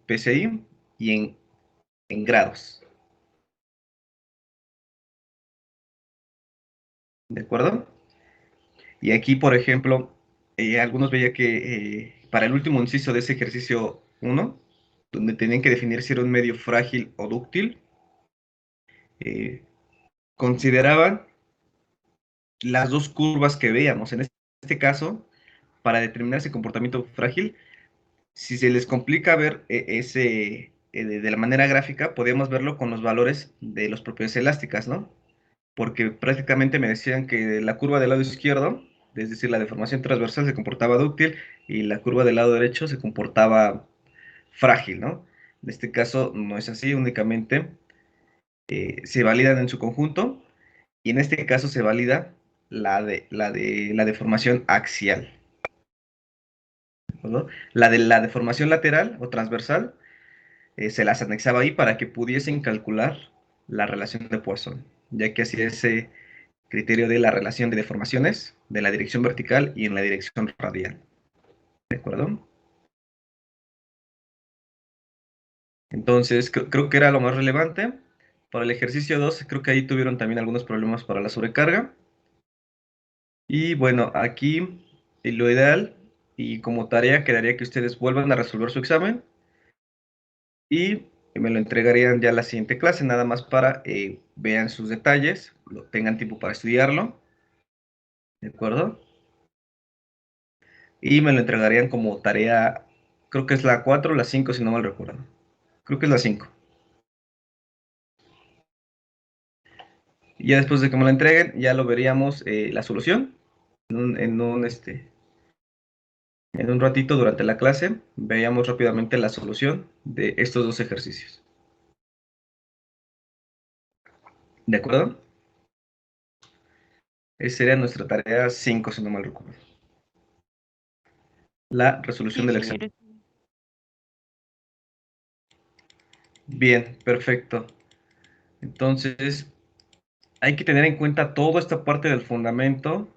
PSI y en grados. ¿De acuerdo? Y aquí, por ejemplo, algunos veía que para el último inciso de ese ejercicio 1, donde tenían que definir si era un medio frágil o dúctil, eh, consideraban las dos curvas que veíamos. En este caso, para determinar ese comportamiento frágil, si se les complica ver de la manera gráfica, podemos verlo con los valores de las propiedades elásticas, ¿no? Porque prácticamente me decían que la curva del lado izquierdo, es decir, la deformación transversal se comportaba dúctil y la curva del lado derecho se comportaba frágil, ¿no? En este caso no es así, únicamente se validan en su conjunto y en este caso se valida la deformación axial, ¿no? La de la deformación lateral o transversal se las anexaba ahí para que pudiesen calcular la relación de Poisson, ya que así ese criterio de la relación de deformaciones de la dirección vertical y en la dirección radial. ¿De acuerdo? Entonces, creo que era lo más relevante. Para el ejercicio 2, creo que ahí tuvieron también algunos problemas para la sobrecarga. Y bueno, aquí lo ideal y como tarea quedaría que ustedes vuelvan a resolver su examen y me lo entregarían ya la siguiente clase, nada más para vean sus detalles, tengan tiempo para estudiarlo, ¿de acuerdo? Y me lo entregarían como tarea, creo que es la 4 o la 5 si no mal recuerdo. Creo que es la 5. Y ya después de que me lo entreguen, ya lo veríamos la solución en un ratito durante la clase. Veíamos rápidamente la solución de estos dos ejercicios. ¿De acuerdo? Esa sería nuestra tarea 5 si no mal recuerdo. La resolución Sí, del examen. señores. Bien, perfecto. Entonces, hay que tener en cuenta toda esta parte del fundamento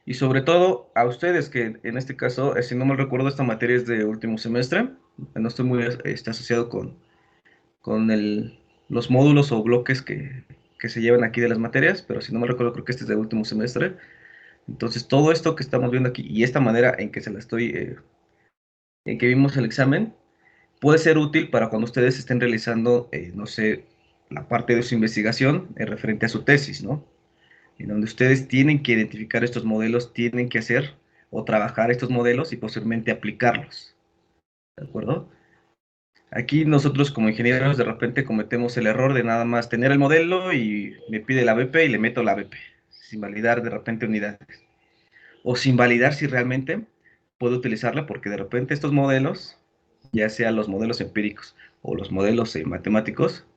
y sobre todo a ustedes que en este caso, si no mal recuerdo, esta materia es de último semestre. No estoy muy asociado con los módulos o bloques que se llevan aquí de las materias, pero si no me recuerdo, creo que este es de último semestre. Entonces, todo esto que estamos viendo aquí y esta manera en que en que vimos el examen, puede ser útil para cuando ustedes estén realizando, no sé, la parte de su investigación referente a su tesis, ¿no? En donde ustedes tienen que identificar estos modelos, tienen que hacer o trabajar estos modelos y posteriormente aplicarlos, ¿de acuerdo? Aquí nosotros como ingenieros de repente cometemos el error de nada más tener el modelo y me pide la BP y le meto la BP, sin validar de repente unidades. O sin validar si realmente puedo utilizarla, porque de repente estos modelos, ya sean los modelos empíricos o los modelos matemáticos,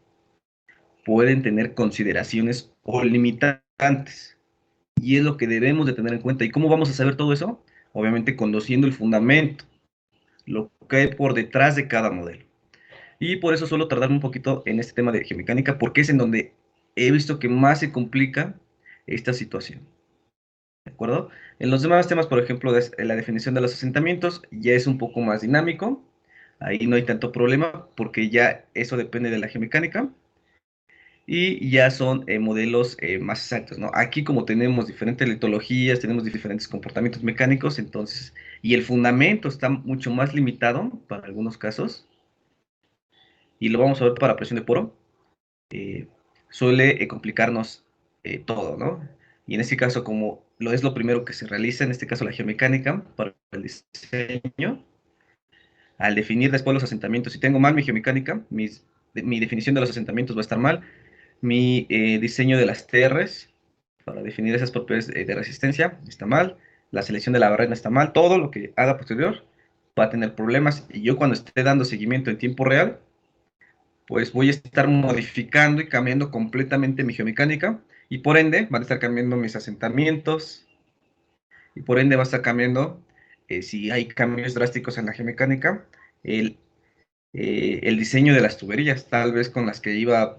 pueden tener consideraciones o limitantes. Y es lo que debemos de tener en cuenta. ¿Y cómo vamos a saber todo eso? Obviamente conociendo el fundamento, lo que hay por detrás de cada modelo. Y por eso suelo tardarme un poquito en este tema de geomecánica, porque es en donde he visto que más se complica esta situación. ¿De acuerdo? En los demás temas, por ejemplo, la definición de los asentamientos ya es un poco más dinámico. Ahí no hay tanto problema porque ya eso depende de la geomecánica y ya son modelos más exactos, ¿no? Aquí como tenemos diferentes litologías, tenemos diferentes comportamientos mecánicos, entonces, y el fundamento está mucho más limitado para algunos casos, y lo vamos a ver para presión de poro, eh, suele complicarnos todo, ¿no? Y en este caso, como lo es lo primero que se realiza, en este caso la geomecánica, para el diseño, al definir después los asentamientos, si tengo mal mi geomecánica, mi definición de los asentamientos va a estar mal, mi diseño de las TRs, para definir esas propiedades de resistencia, está mal, la selección de la barrera está mal, todo lo que haga posterior va a tener problemas, y yo cuando esté dando seguimiento en tiempo real, pues voy a estar modificando y cambiando completamente mi geomecánica y por ende van a estar cambiando mis asentamientos y por ende va a estar cambiando, si hay cambios drásticos en la geomecánica, el, el diseño de las tuberías, tal vez con las que iba,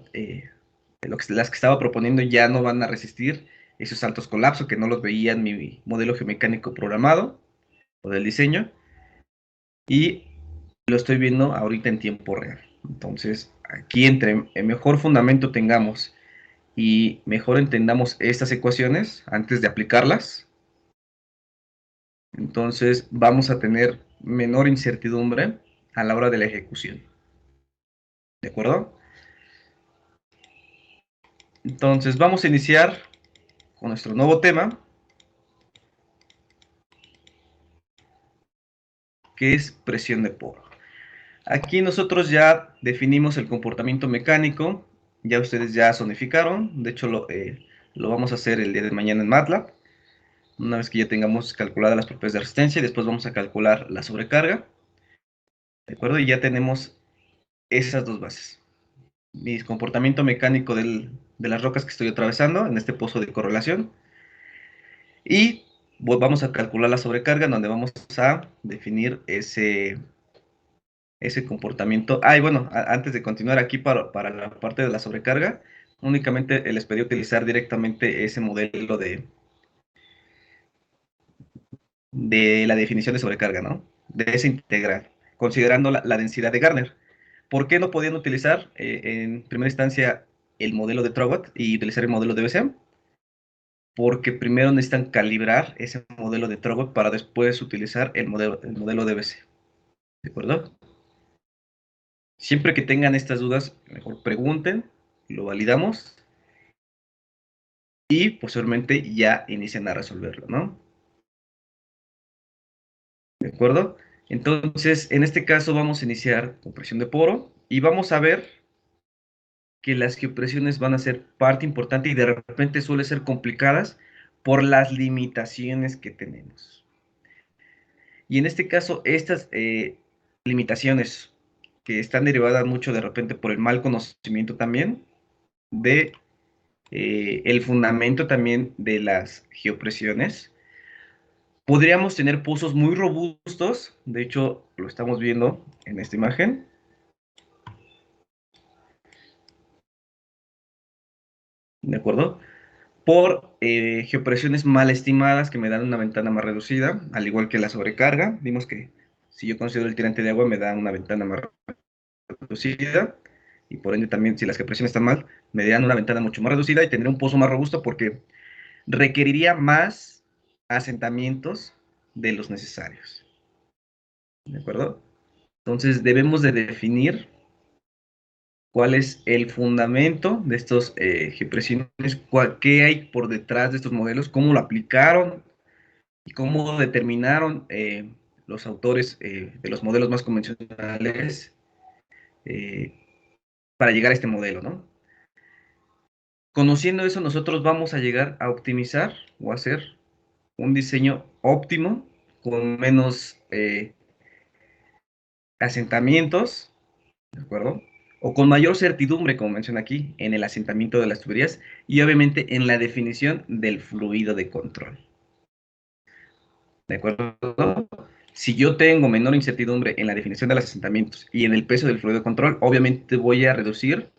las que estaba proponiendo ya no van a resistir esos altos colapsos que no los veía en mi modelo geomecánico programado o del diseño y lo estoy viendo ahorita en tiempo real. Entonces, aquí entre el mejor fundamento tengamos y mejor entendamos estas ecuaciones antes de aplicarlas, entonces vamos a tener menor incertidumbre a la hora de la ejecución. ¿De acuerdo? Entonces vamos a iniciar con nuestro nuevo tema, que es presión de poro. Aquí nosotros ya definimos el comportamiento mecánico, ya ustedes ya zonificaron, de hecho lo vamos a hacer el día de mañana en MATLAB, una vez que ya tengamos calculadas las propiedades de resistencia, y después vamos a calcular la sobrecarga, ¿de acuerdo? Y ya tenemos esas dos bases. Mi comportamiento mecánico de las rocas que estoy atravesando en este pozo de correlación, y vamos a calcular la sobrecarga, donde vamos a definir ese comportamiento. Y bueno, antes de continuar aquí para la parte de la sobrecarga, únicamente les pedí utilizar directamente ese modelo de la definición de sobrecarga, ¿no? De ese integral, considerando la densidad de Garner. ¿Por qué no podían utilizar en primera instancia el modelo de Trogot y utilizar el modelo de BCM? Porque primero necesitan calibrar ese modelo de Trogot para después utilizar el modelo de BC. ¿De acuerdo? Siempre que tengan estas dudas, mejor pregunten, lo validamos y posteriormente ya inician a resolverlo, ¿no? ¿De acuerdo? Entonces, en este caso vamos a iniciar con presión de poro y vamos a ver que las geopresiones van a ser parte importante y de repente suelen ser complicadas por las limitaciones que tenemos. Y en este caso, estas limitaciones que están derivadas mucho de repente por el mal conocimiento también de el fundamento también de las geopresiones. Podríamos tener pozos muy robustos, de hecho lo estamos viendo en esta imagen, ¿de acuerdo? Por geopresiones mal estimadas que me dan una ventana más reducida, al igual que la sobrecarga. Vimos que si yo considero el tirante de agua me da una ventana más reducida, y por ende también si las geopresiones están mal, me dan una ventana mucho más reducida y tendré un pozo más robusto porque requeriría más asentamientos de los necesarios, ¿de acuerdo? Entonces debemos de definir cuál es el fundamento de estos geopresiones, qué hay por detrás de estos modelos, cómo lo aplicaron y cómo determinaron los autores de los modelos más convencionales eh, para llegar a este modelo, ¿no? Conociendo eso, nosotros vamos a llegar a optimizar o hacer un diseño óptimo con menos asentamientos, ¿de acuerdo? O con mayor certidumbre, como menciona aquí, en el asentamiento de las tuberías y obviamente en la definición del fluido de control. ¿De acuerdo? Si yo tengo menor incertidumbre en la definición de los asentamientos y en el peso del fluido de control, obviamente voy a reducir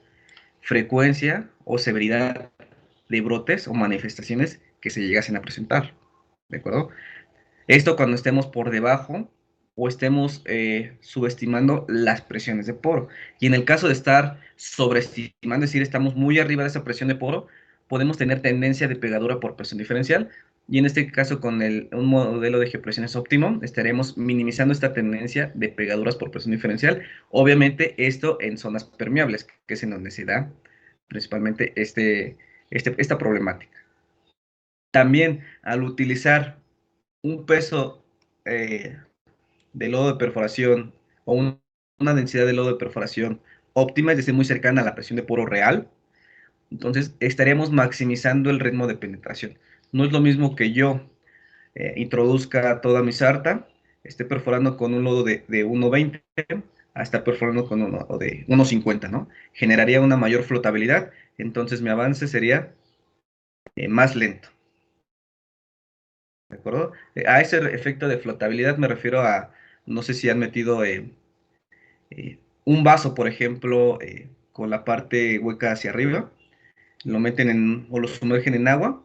frecuencia o severidad de brotes o manifestaciones que se llegasen a presentar. ¿De acuerdo? Esto cuando estemos por debajo o estemos subestimando las presiones de poro. Y en el caso de estar sobreestimando, es decir, estamos muy arriba de esa presión de poro, podemos tener tendencia de pegadura por presión diferencial. Y en este caso, con un modelo de geopresiones óptimo, estaremos minimizando esta tendencia de pegaduras por presión diferencial. Obviamente, esto en zonas permeables, que es en donde se da principalmente esta problemática. También, al utilizar un peso de lodo de perforación o una densidad de lodo de perforación óptima, es decir, muy cercana a la presión de poro real, entonces estaríamos maximizando el ritmo de penetración. No es lo mismo que yo introduzca toda mi sarta, esté perforando con un lodo de 1.20 a estar perforando con uno de 1.50, ¿no? Generaría una mayor flotabilidad, entonces mi avance sería más lento. ¿De acuerdo? A ese efecto de flotabilidad me refiero a, no sé si han metido un vaso, por ejemplo, con la parte hueca hacia arriba, lo meten o lo sumergen en agua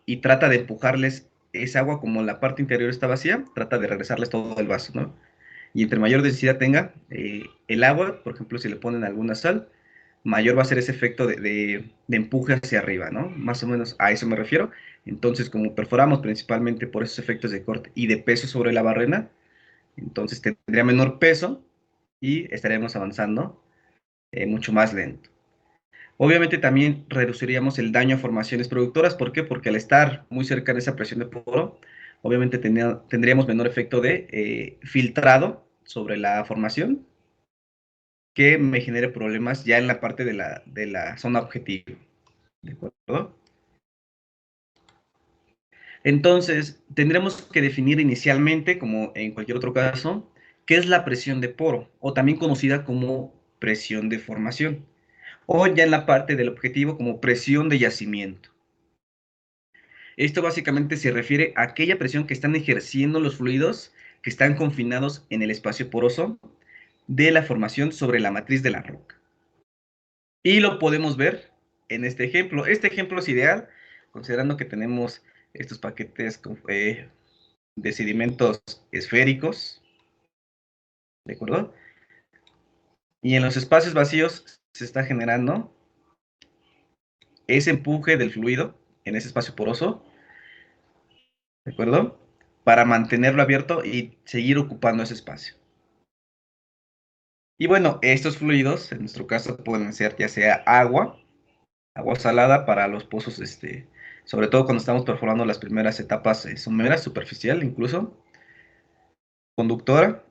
y trata de empujarles esa agua como la parte interior está vacía, trata de regresarles todo el vaso, ¿no? Y entre mayor densidad tenga el agua, por ejemplo, si le ponen alguna sal, mayor va a ser ese efecto de empuje hacia arriba, ¿no? Más o menos a eso me refiero. Entonces, como perforamos principalmente por esos efectos de corte y de peso sobre la barrena, entonces tendría menor peso y estaríamos avanzando mucho más lento. Obviamente también reduciríamos el daño a formaciones productoras. ¿Por qué? Porque al estar muy cerca de esa presión de poro, obviamente tendríamos menor efecto de filtrado sobre la formación que me genere problemas ya en la parte de la zona objetivo. ¿De acuerdo? Entonces, tendremos que definir inicialmente, como en cualquier otro caso, qué es la presión de poro, o también conocida como presión de formación, o ya en la parte del objetivo como presión de yacimiento. Esto básicamente se refiere a aquella presión que están ejerciendo los fluidos que están confinados en el espacio poroso de la formación sobre la matriz de la roca. Y lo podemos ver en este ejemplo. Este ejemplo es ideal, considerando que tenemos estos paquetes de sedimentos esféricos, ¿de acuerdo? Y en los espacios vacíos se está generando ese empuje del fluido en ese espacio poroso, ¿de acuerdo? Para mantenerlo abierto y seguir ocupando ese espacio. Y bueno, estos fluidos, en nuestro caso, pueden ser ya sea agua salada para los pozos, sobre todo cuando estamos perforando las primeras etapas someras, superficial incluso, conductora,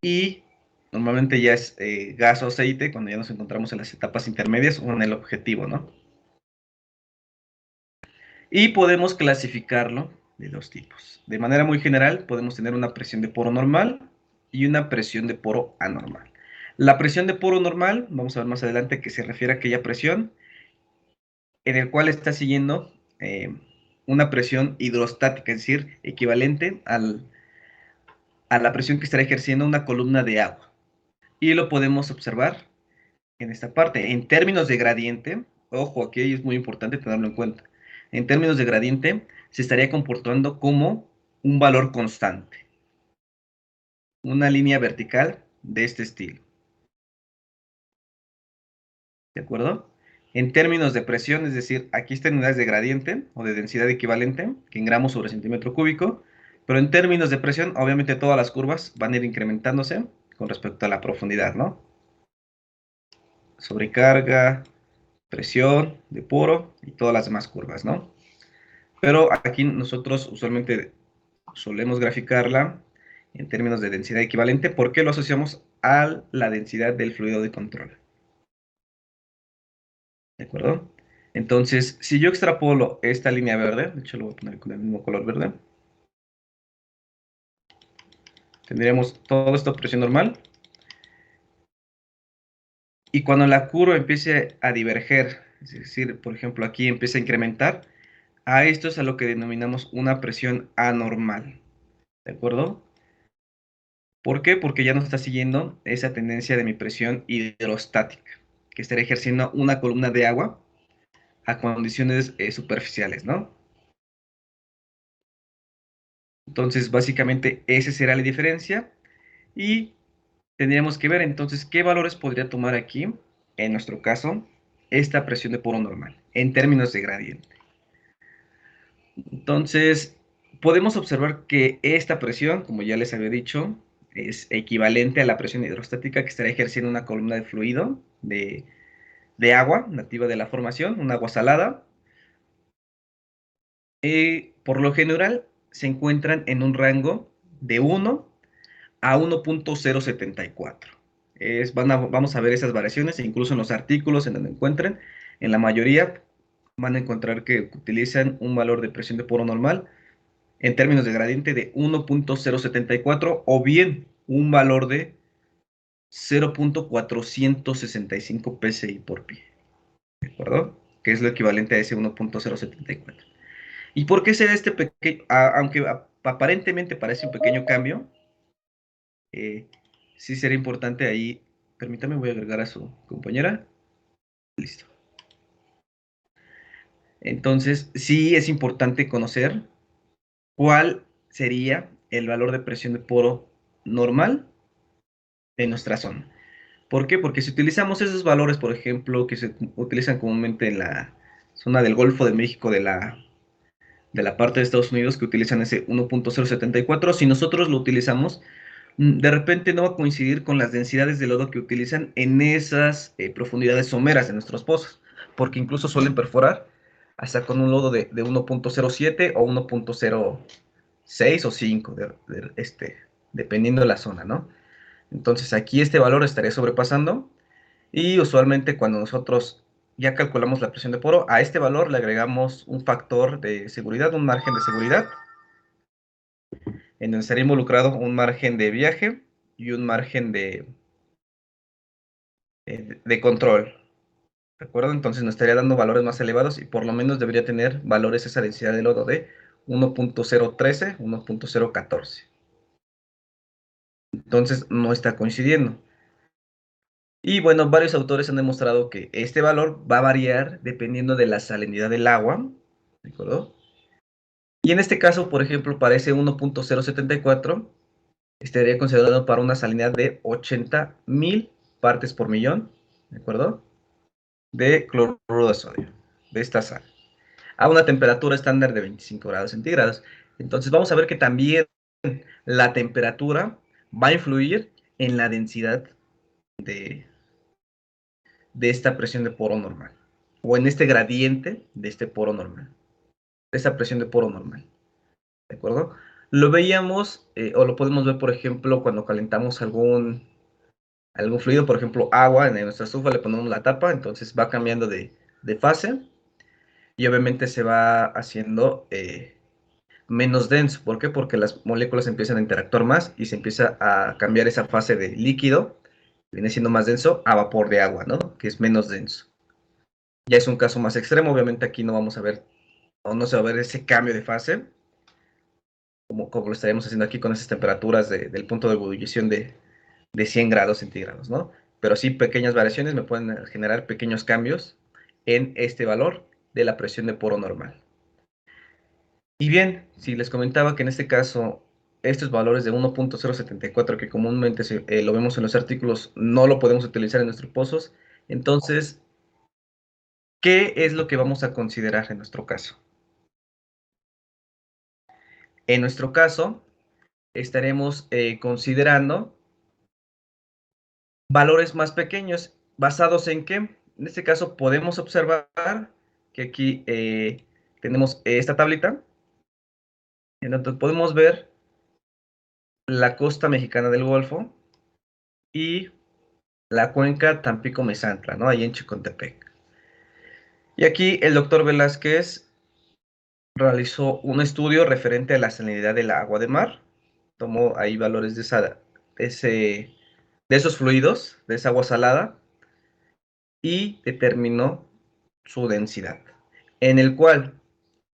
y normalmente ya es gas o aceite cuando ya nos encontramos en las etapas intermedias o en el objetivo, ¿no? Y podemos clasificarlo de dos tipos. De manera muy general, podemos tener una presión de poro normal y una presión de poro anormal. La presión de poro normal, vamos a ver más adelante, que se refiere a aquella presión en el cual está siguiendo una presión hidrostática, es decir, equivalente a la presión que estará ejerciendo una columna de agua. Y lo podemos observar en esta parte. En términos de gradiente, ojo, aquí es muy importante tenerlo en cuenta. En términos de gradiente, se estaría comportando como un valor constante, una línea vertical de este estilo. ¿De acuerdo? En términos de presión, es decir, aquí están unidades de gradiente o de densidad equivalente, que en gramos sobre centímetro cúbico, pero en términos de presión, obviamente todas las curvas van a ir incrementándose con respecto a la profundidad, ¿no? Sobrecarga, presión de poro y todas las demás curvas, ¿no? Pero aquí nosotros usualmente solemos graficarla en términos de densidad equivalente porque lo asociamos a la densidad del fluido de control. ¿De acuerdo? Entonces, si yo extrapolo esta línea verde, de hecho lo voy a poner con el mismo color verde, tendríamos todo esto presión normal. Y cuando la curva empiece a diverger, es decir, por ejemplo, aquí empieza a incrementar, a esto es a lo que denominamos una presión anormal. ¿De acuerdo? ¿Por qué? Porque ya no está siguiendo esa tendencia de mi presión hidrostática, que estaría ejerciendo una columna de agua a condiciones superficiales, ¿no? Entonces, básicamente, esa será la diferencia y tendríamos que ver entonces qué valores podría tomar aquí, en nuestro caso, esta presión de poro normal, en términos de gradiente. Entonces, podemos observar que esta presión, como ya les había dicho, es equivalente a la presión hidrostática que estará ejerciendo una columna de fluido de agua nativa de la formación, un agua salada. Por lo general, se encuentran en un rango de 1 a 1.074. Vamos a ver esas variaciones, e incluso en los artículos en donde encuentren, en la mayoría van a encontrar que utilizan un valor de presión de poro normal en términos de gradiente de 1.074 o bien un valor de 0.465 psi por pie, ¿de acuerdo? Que es lo equivalente a ese 1.074. ¿Y por qué se da este pequeño, aunque aparentemente parece un pequeño cambio, eh, sí sería importante ahí, permítame, voy a agregar a su compañera, listo. Entonces, sí es importante conocer cuál sería el valor de presión de poro normal en nuestra zona. ¿Por qué? Porque si utilizamos esos valores, por ejemplo, que se utilizan comúnmente en la zona del Golfo de México, de la parte de Estados Unidos, que utilizan ese 1.074, si nosotros lo utilizamos, de repente no va a coincidir con las densidades de lodo que utilizan en esas profundidades someras de nuestros pozos, porque incluso suelen perforar hasta con un lodo de 1.07 o 1.06 o 5, dependiendo de la zona, ¿no? Entonces aquí este valor estaría sobrepasando y usualmente cuando nosotros ya calculamos la presión de poro, a este valor le agregamos un factor de seguridad, un margen de seguridad, en donde estaría involucrado un margen de viaje y un margen de control. ¿De acuerdo? Entonces nos estaría dando valores más elevados y por lo menos debería tener valores esa densidad de lodo de 1.013, 1.014. Entonces no está coincidiendo. Y bueno, varios autores han demostrado que este valor va a variar dependiendo de la salinidad del agua, ¿de acuerdo? Y en este caso, por ejemplo, para ese 1.074, estaría considerado para una salinidad de 80.000 partes por millón, ¿de acuerdo? De cloruro de sodio, de esta sal, a una temperatura estándar de 25 grados centígrados. Entonces vamos a ver que también la temperatura va a influir en la densidad de, de esta presión de poro normal, o en este gradiente de este poro normal, de esta presión de poro normal, ¿de acuerdo? Lo veíamos, o lo podemos ver, por ejemplo, cuando calentamos algún fluido, por ejemplo, agua en nuestra estufa, le ponemos la tapa, entonces va cambiando de fase, y obviamente se va haciendo menos denso. ¿Por qué? Porque las moléculas empiezan a interactuar más y se empieza a cambiar esa fase de líquido, que viene siendo más denso, a vapor de agua, ¿no? Que es menos denso. Ya es un caso más extremo, obviamente aquí no vamos a ver, o no se va a ver ese cambio de fase, como lo estaríamos haciendo aquí con esas temperaturas del punto de ebullición de 100 grados centígrados, ¿no? Pero sí pequeñas variaciones me pueden generar pequeños cambios en este valor de la presión de poro normal. Y bien, si les comentaba que en este caso estos valores de 1.074 que comúnmente lo vemos en los artículos no lo podemos utilizar en nuestros pozos, entonces, ¿qué es lo que vamos a considerar en nuestro caso? En nuestro caso, estaremos considerando valores más pequeños, ¿basados en qué? En este caso podemos observar que aquí tenemos esta tablita, en donde podemos ver la costa mexicana del Golfo y la cuenca Tampico-Mesantla, ¿no? Ahí en Chicontepec. Y aquí el doctor Velázquez realizó un estudio referente a la salinidad del agua de mar, tomó ahí valores de esos fluidos, de esa agua salada, y determinó su densidad, en el cual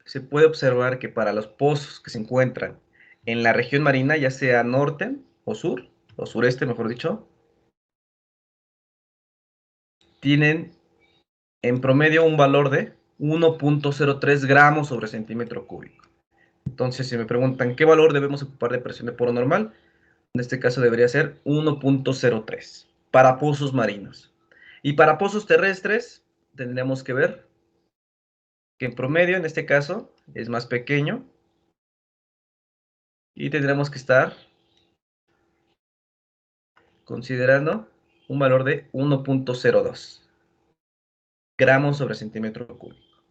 se puede observar que para los pozos que se encuentran en la región marina, ya sea norte o sur, o sureste, mejor dicho, tienen en promedio un valor de 1.03 gramos sobre centímetro cúbico. Entonces, si me preguntan qué valor debemos ocupar de presión de poro normal, en este caso debería ser 1.03 para pozos marinos. Y para pozos terrestres, tendríamos que ver que en promedio, en este caso, es más pequeño y tendremos que estar considerando un valor de 1.02 gramos sobre centímetro cúbico.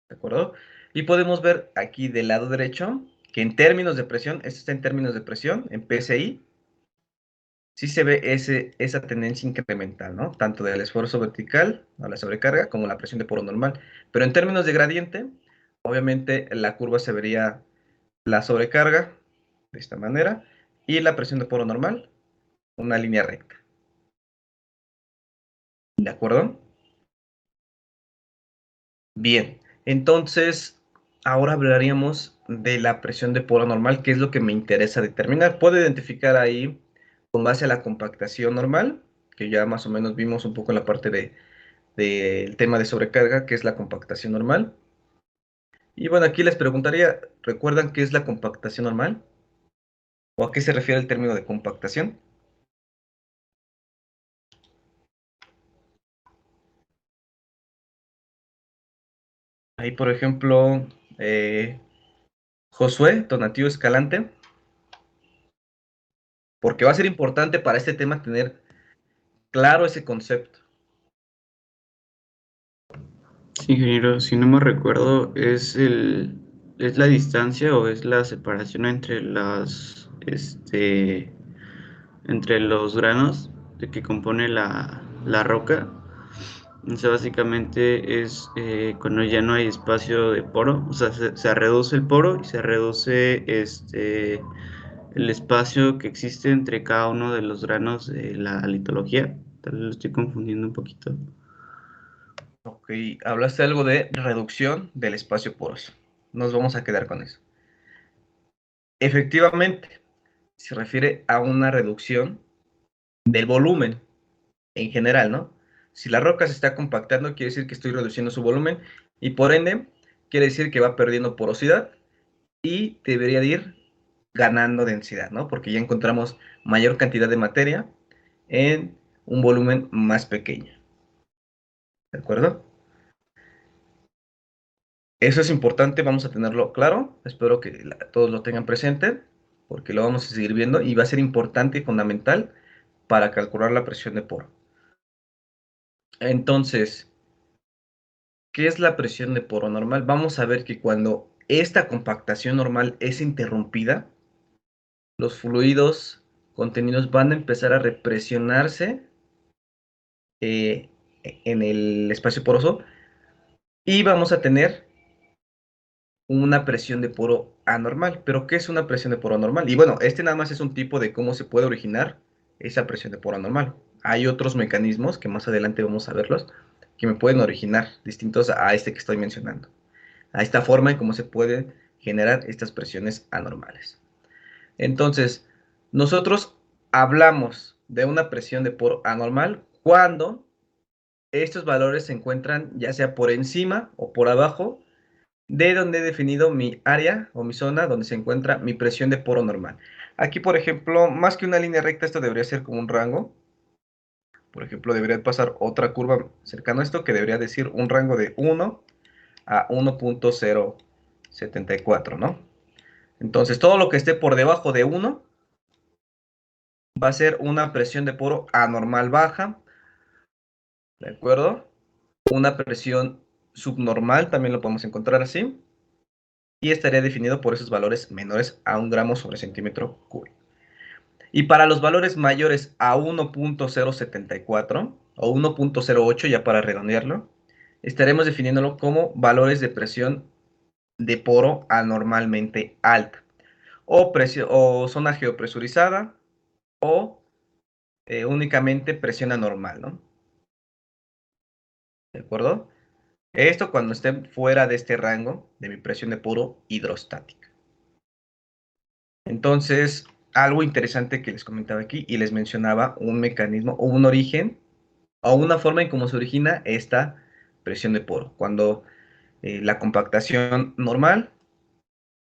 ¿De acuerdo? Y podemos ver aquí del lado derecho que en términos de presión, esto está en términos de presión, en PSI, sí se ve esa tendencia incremental, ¿no? Tanto del esfuerzo vertical a la sobrecarga como la presión de poro normal. Pero en términos de gradiente, obviamente la curva se vería la sobrecarga de esta manera y la presión de poro normal, una línea recta. ¿De acuerdo? Bien, entonces ahora hablaríamos de la presión de poro normal, que es lo que me interesa determinar. Puedo identificar ahí con base a la compactación normal, que ya más o menos vimos un poco en la parte del tema de sobrecarga, que es la compactación normal. Y bueno, aquí les preguntaría, ¿recuerdan qué es la compactación normal? ¿O a qué se refiere el término de compactación? Ahí, por ejemplo, Josué Tonatiuh Escalante, porque va a ser importante para este tema tener claro ese concepto. Sí, ingeniero, si no me recuerdo, es la distancia o es la separación entre entre los granos de que compone la roca. O sea, básicamente es cuando ya no hay espacio de poro, o sea, se reduce el poro y se reduce el espacio que existe entre cada uno de los granos de la litología. Tal vez lo estoy confundiendo un poquito. Ok, hablaste algo de reducción del espacio poroso. Nos vamos a quedar con eso. Efectivamente, se refiere a una reducción del volumen en general, ¿no? Si la roca se está compactando, quiere decir que estoy reduciendo su volumen y por ende quiere decir que va perdiendo porosidad y debería de ir ganando densidad, ¿no? Porque ya encontramos mayor cantidad de materia en un volumen más pequeño, ¿de acuerdo? Eso es importante, vamos a tenerlo claro, espero que todos lo tengan presente, porque lo vamos a seguir viendo y va a ser importante y fundamental para calcular la presión de poro. Entonces, ¿qué es la presión de poro normal? Vamos a ver que cuando esta compactación normal es interrumpida, los fluidos contenidos van a empezar a represionarse eh, en el espacio poroso y vamos a tener una presión de poro anormal. ¿Pero qué es una presión de poro anormal? Y bueno, este nada más es un tipo de cómo se puede originar esa presión de poro anormal. Hay otros mecanismos que más adelante vamos a verlos que me pueden originar distintos a este que estoy mencionando. A esta forma en cómo se pueden generar estas presiones anormales. Entonces, nosotros hablamos de una presión de poro anormal cuando estos valores se encuentran ya sea por encima o por abajo de donde he definido mi área o mi zona donde se encuentra mi presión de poro normal. Aquí, por ejemplo, más que una línea recta, esto debería ser como un rango. Por ejemplo, debería pasar otra curva cercana a esto que debería decir un rango de 1 a 1.074, ¿no? Entonces, todo lo que esté por debajo de 1 va a ser una presión de poro anormal baja, ¿de acuerdo? Una presión subnormal, también lo podemos encontrar así, y estaría definido por esos valores menores a 1 gramo sobre centímetro cúbico. Y para los valores mayores a 1.074 o 1.08, ya para redondearlo, estaremos definiéndolo como valores de presión de poro anormalmente alta, o zona geopresurizada, o únicamente presión anormal, ¿no? ¿De acuerdo? Esto cuando esté fuera de este rango de mi presión de poro hidrostática. Entonces, algo interesante que les comentaba aquí y les mencionaba un mecanismo o un origen o una forma en cómo se origina esta presión de poro. Cuando la compactación normal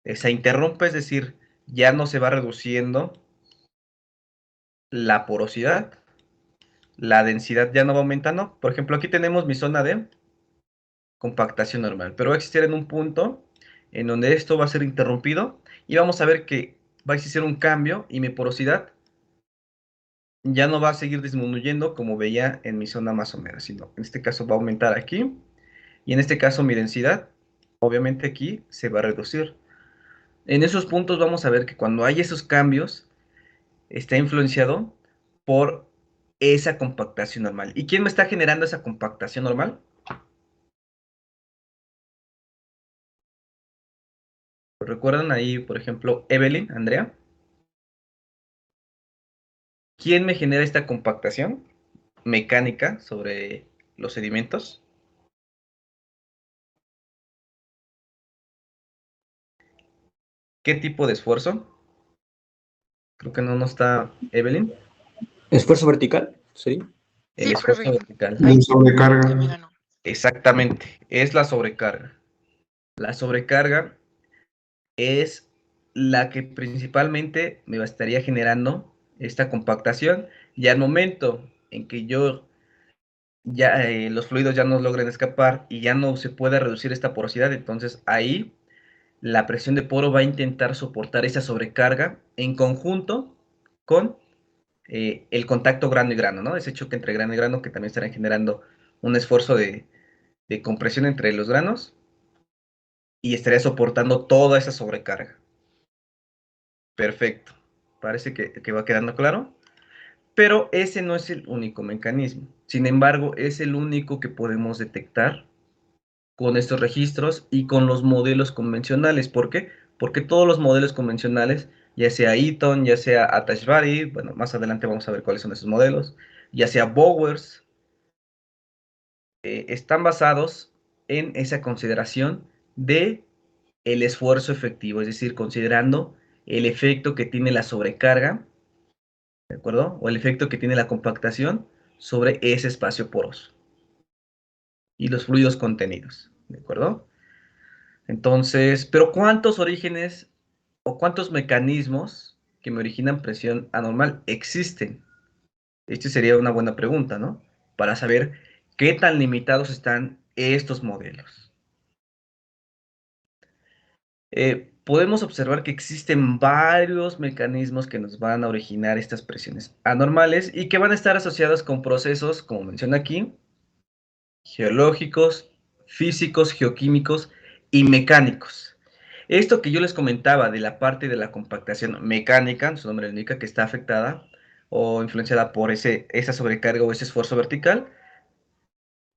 se interrumpe, es decir, ya no se va reduciendo la porosidad, la densidad ya no va aumentando. Por ejemplo, aquí tenemos mi zona de compactación normal, pero va a existir en un punto en donde esto va a ser interrumpido y vamos a ver que va a existir un cambio y mi porosidad ya no va a seguir disminuyendo como veía en mi zona más o menos, sino en este caso va a aumentar aquí y en este caso mi densidad, obviamente aquí se va a reducir. En esos puntos vamos a ver que cuando hay esos cambios, está influenciado por esa compactación normal. ¿Y quién me está generando esa compactación normal? ¿Recuerdan ahí, por ejemplo, Evelyn, Andrea? ¿Quién me genera esta compactación mecánica sobre los sedimentos? ¿Qué tipo de esfuerzo? Creo que no está Evelyn. Esfuerzo vertical, ¿sí? El Sí, esfuerzo profe. vertical. Ay, De ahí me sobrecarga. ganó. Exactamente, es la sobrecarga. La sobrecarga es la que principalmente me estaría generando esta compactación, y al momento en que yo ya los fluidos ya no logren escapar y ya no se pueda reducir esta porosidad, entonces ahí la presión de poro va a intentar soportar esa sobrecarga en conjunto con el contacto grano y grano, ¿no? Ese choque entre grano y grano que también estará generando un esfuerzo de compresión entre los granos y estaría soportando toda esa sobrecarga. Perfecto. Parece que va quedando claro. Pero ese no es el único mecanismo. Sin embargo, es el único que podemos detectar con estos registros y con los modelos convencionales. ¿Por qué? Porque todos los modelos convencionales, ya sea Eaton, ya sea Atashvari, bueno, más adelante vamos a ver cuáles son esos modelos, ya sea Bowers, están basados en esa consideración de el esfuerzo efectivo, es decir, considerando el efecto que tiene la sobrecarga, ¿de acuerdo? O el efecto que tiene la compactación sobre ese espacio poroso y los fluidos contenidos, ¿de acuerdo? Entonces, pero ¿cuántos orígenes o cuántos mecanismos que me originan presión anormal existen? Esta sería una buena pregunta, ¿no? Para saber qué tan limitados están estos modelos. Podemos observar que existen varios mecanismos que nos van a originar estas presiones anormales y que van a estar asociados con procesos, como menciona aquí, geológicos, físicos, geoquímicos y mecánicos. Esto que yo les comentaba de la parte de la compactación mecánica, su nombre indica que está afectada o influenciada por esa sobrecarga o ese esfuerzo vertical,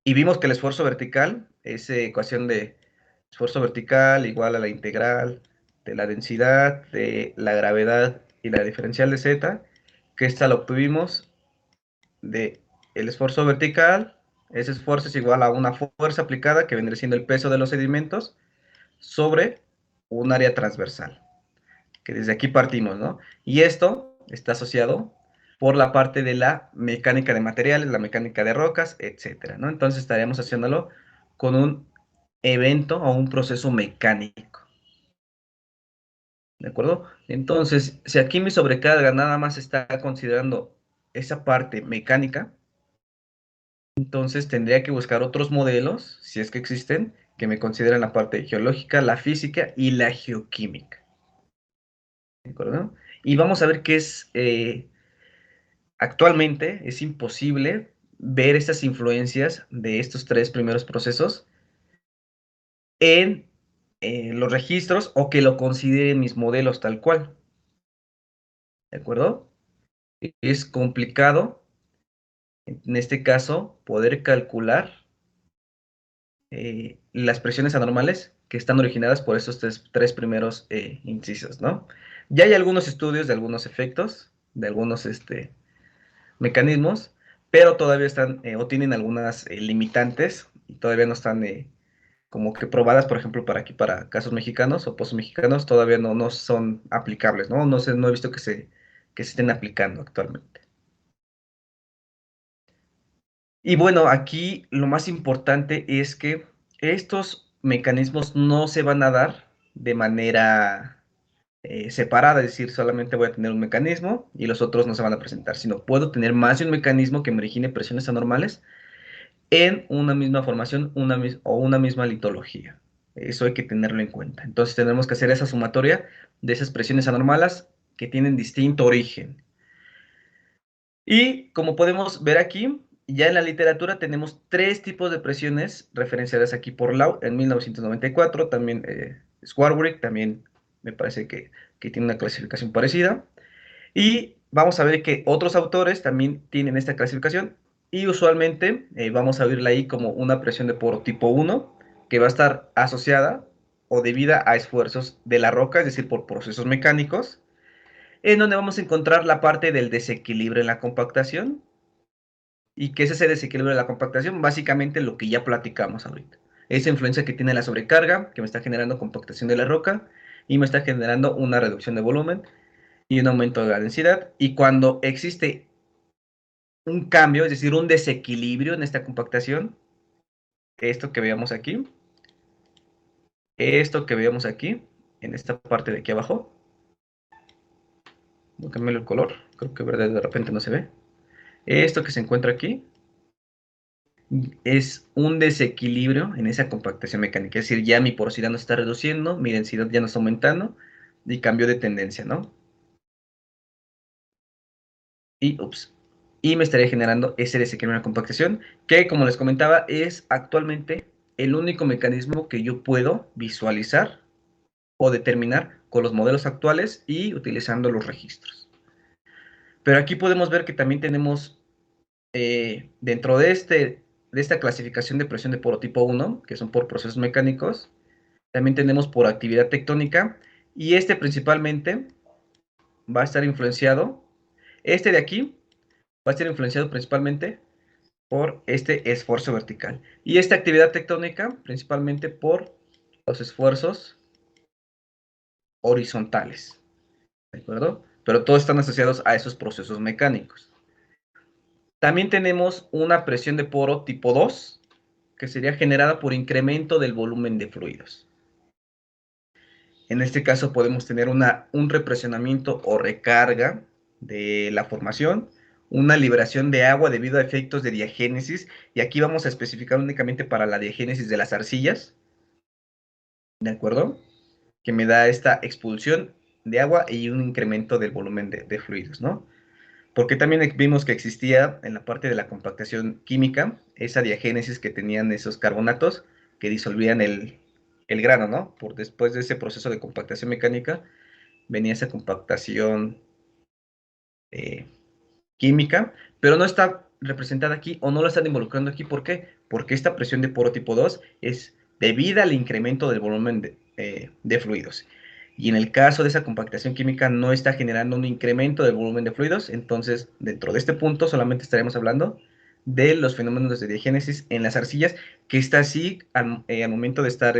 y vimos que el esfuerzo vertical es ecuación de esfuerzo vertical igual a la integral de la densidad, de la gravedad y la diferencial de z, que esta la obtuvimos de el esfuerzo vertical. Ese esfuerzo es igual a una fuerza aplicada, que vendría siendo el peso de los sedimentos, sobre un área transversal, que desde aquí partimos, ¿no? Y esto está asociado por la parte de la mecánica de materiales, la mecánica de rocas, etcétera, ¿no? Entonces estaríamos haciéndolo con un evento o un proceso mecánico, ¿de acuerdo? Entonces, si aquí mi sobrecarga nada más está considerando esa parte mecánica, entonces tendría que buscar otros modelos, si es que existen, que me consideren la parte geológica, la física y la geoquímica. ¿De acuerdo? Y vamos a ver qué es, actualmente es imposible ver estas influencias de estos tres primeros procesos en los registros o que lo consideren mis modelos tal cual. ¿De acuerdo? Es complicado, en este caso, poder calcular las presiones anormales que están originadas por estos tres primeros incisos, ¿no? Ya hay algunos estudios de algunos efectos, de algunos mecanismos, pero todavía están o tienen algunas limitantes y todavía no están como que probadas, por ejemplo, para aquí, para casos mexicanos o pozos mexicanos, todavía no son aplicables, ¿no? No sé, no he visto que se estén aplicando actualmente. Y bueno, aquí lo más importante es que estos mecanismos no se van a dar de manera separada, es decir, solamente voy a tener un mecanismo y los otros no se van a presentar, sino puedo tener más de un mecanismo que me origine presiones anormales en una misma formación o una misma litología. Eso hay que tenerlo en cuenta. Entonces tenemos que hacer esa sumatoria de esas presiones anormales que tienen distinto origen. Y como podemos ver aquí, ya en la literatura tenemos tres tipos de presiones referenciadas aquí por Lau en 1994, también Swarbrick, también me parece que tiene una clasificación parecida. Y vamos a ver que otros autores también tienen esta clasificación y usualmente vamos a verla ahí como una presión de poro tipo 1 que va a estar asociada o debida a esfuerzos de la roca, es decir, por procesos mecánicos, en donde vamos a encontrar la parte del desequilibrio en la compactación. ¿Y qué es ese desequilibrio de la compactación? Básicamente lo que ya platicamos ahorita. Esa influencia que tiene la sobrecarga, que me está generando compactación de la roca y me está generando una reducción de volumen y un aumento de la densidad. Y cuando existe un cambio, es decir, un desequilibrio en esta compactación, esto que veamos aquí, en esta parte de aquí abajo, Voy a cambiar el color, creo que verde de repente no se ve. Esto que se encuentra aquí es un desequilibrio en esa compactación mecánica, es decir, ya mi porosidad no está reduciendo, mi densidad ya no está aumentando y cambió de tendencia, ¿no? Y me estaría generando ese desequilibrio en la compactación, que como les comentaba, es actualmente el único mecanismo que yo puedo visualizar o determinar con los modelos actuales y utilizando los registros. Pero aquí podemos ver que también tenemos dentro de esta clasificación de presión de poro tipo 1, que son por procesos mecánicos, también tenemos por actividad tectónica, y principalmente va a estar influenciado, de aquí va a estar influenciado principalmente por este esfuerzo vertical. Y esta actividad tectónica principalmente por los esfuerzos horizontales, ¿de acuerdo? Pero todos están asociados a esos procesos mecánicos. También tenemos una presión de poro tipo 2, que sería generada por incremento del volumen de fluidos. En este caso podemos tener un represionamiento o recarga de la formación, una liberación de agua debido a efectos de diagénesis, y aquí vamos a especificar únicamente para la diagénesis de las arcillas, ¿de acuerdo? Que me da esta expulsión de agua y un incremento del volumen de fluidos, ¿no? Porque también vimos que existía en la parte de la compactación química esa diagénesis que tenían esos carbonatos que disolvían el grano, ¿no? Después de ese proceso de compactación mecánica venía esa compactación eh, química, pero no está representada aquí o no la están involucrando aquí. ¿Por qué? Porque esta presión de poro tipo 2 es debida al incremento del volumen de fluidos. Y en el caso de esa compactación química no está generando un incremento del volumen de fluidos, entonces dentro de este punto solamente estaremos hablando de los fenómenos de diagénesis en las arcillas, que está así al momento de estar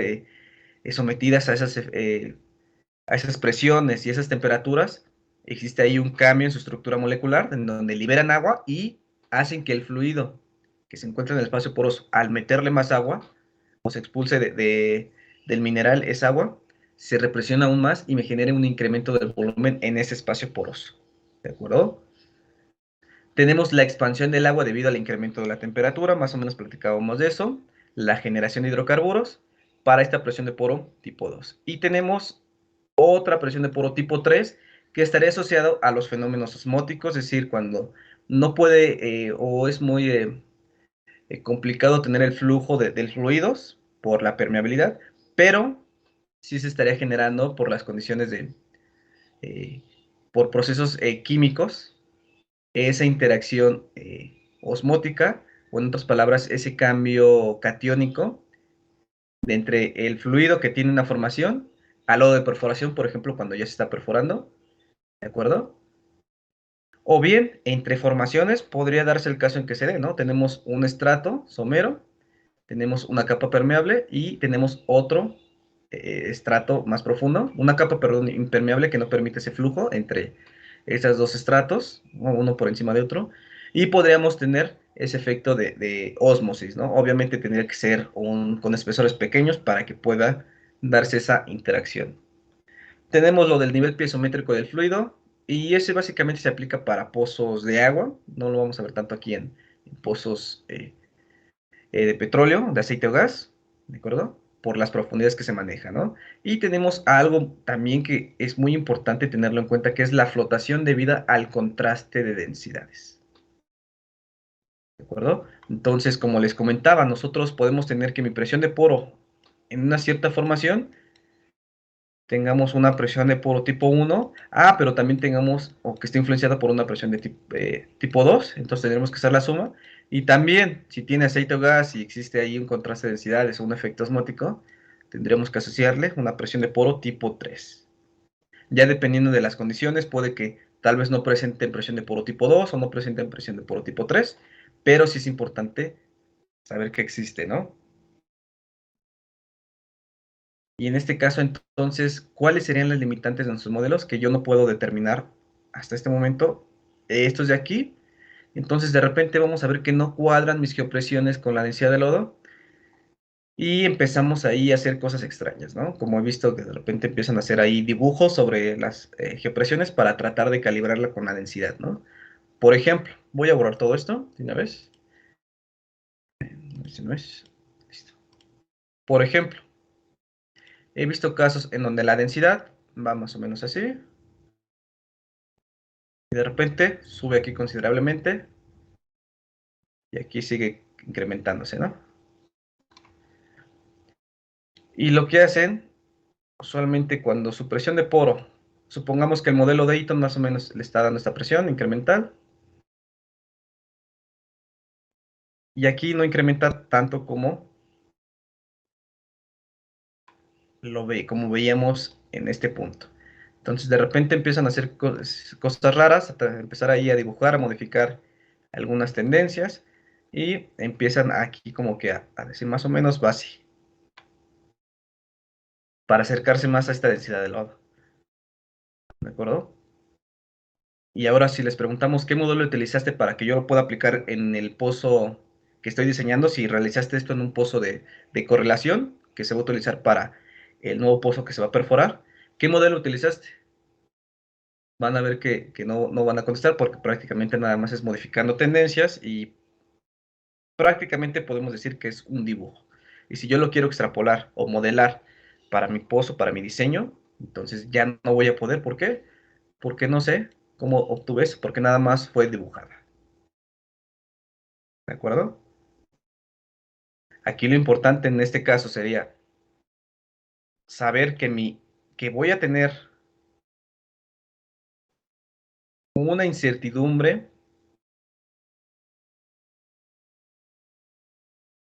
sometidas a esas presiones y esas temperaturas. Existe ahí un cambio en su estructura molecular, en donde liberan agua y hacen que el fluido que se encuentra en el espacio poroso, al meterle más agua, o se expulse del mineral esa agua, se represiona aún más y me genera un incremento del volumen en ese espacio poroso. ¿De acuerdo? Tenemos la expansión del agua debido al incremento de la temperatura, más o menos platicábamos de eso, la generación de hidrocarburos para esta presión de poro tipo 2. Y tenemos otra presión de poro tipo 3 que estaría asociado a los fenómenos osmóticos, es decir, cuando no puede o es muy complicado tener el flujo de fluidos por la permeabilidad, pero sí se estaría generando por las condiciones eh, por procesos químicos, esa interacción osmótica, o en otras palabras, ese cambio catiónico de entre el fluido que tiene una formación al lado de perforación, por ejemplo, cuando ya se está perforando, ¿de acuerdo? O bien, entre formaciones podría darse el caso en que se dé, ¿no? Tenemos un estrato somero, tenemos una capa permeable y tenemos otro estrato más profundo, una capa, perdón, impermeable que no permite ese flujo entre esos dos estratos, ¿no? Uno por encima de otro, y podríamos tener ese efecto de ósmosis, ¿no? Obviamente tendría que ser con espesores pequeños para que pueda darse esa interacción. Tenemos lo del nivel piezométrico del fluido, y ese básicamente se aplica para pozos de agua, no lo vamos a ver tanto aquí en pozos de petróleo, de aceite o gas, ¿de acuerdo? Por las profundidades que se manejan, ¿no? Y tenemos algo también que es muy importante tenerlo en cuenta, que es la flotación debida al contraste de densidades, ¿de acuerdo? Entonces, como les comentaba, nosotros podemos tener que mi presión de poro en una cierta formación tengamos una presión de poro tipo 1, pero también tengamos, o que esté influenciada por una presión de tipo 2, entonces tendremos que hacer la suma. Y también, si tiene aceite o gas y existe ahí un contraste de densidades o un efecto osmótico, tendremos que asociarle una presión de poro tipo 3. Ya dependiendo de las condiciones, puede que tal vez no presenten presión de poro tipo 2 o no presenten presión de poro tipo 3, pero sí es importante saber que existe, ¿no? Y en este caso, entonces, ¿cuáles serían las limitantes de nuestros modelos que yo no puedo determinar hasta este momento? Estos de aquí. Entonces, de repente vamos a ver que no cuadran mis geopresiones con la densidad de lodo. y empezamos ahí a hacer cosas extrañas, ¿no? Como he visto que de repente empiezan a hacer ahí dibujos sobre las geopresiones para tratar de calibrarla con la densidad, ¿no? Por ejemplo, voy a borrar todo esto de una vez. Ese no es. Listo. Por ejemplo, he visto casos en donde la densidad va más o menos así. Y de repente sube aquí considerablemente. Y aquí sigue incrementándose, ¿no? Y lo que hacen, usualmente cuando su presión de poro, supongamos que el modelo de Eaton más o menos le está dando esta presión incremental. Y aquí no incrementa tanto como como veíamos en este punto. Entonces de repente empiezan a hacer cosas raras, a empezar ahí a dibujar, a modificar algunas tendencias y empiezan aquí como que a decir más o menos va así, para acercarse más a esta densidad de lodo. ¿De acuerdo? Y ahora si les preguntamos qué modelo utilizaste para que yo lo pueda aplicar en el pozo que estoy diseñando, si realizaste esto en un pozo de correlación que se va a utilizar para el nuevo pozo que se va a perforar, ¿qué modelo utilizaste? Van a ver que no van a contestar porque prácticamente nada más es modificando tendencias y prácticamente podemos decir que es un dibujo. Y si yo lo quiero extrapolar o modelar para mi pozo, para mi diseño, entonces ya no voy a poder. ¿Por qué? Porque no sé cómo obtuve eso, porque nada más fue dibujada. ¿De acuerdo? Aquí lo importante en este caso sería saber que voy a tener una incertidumbre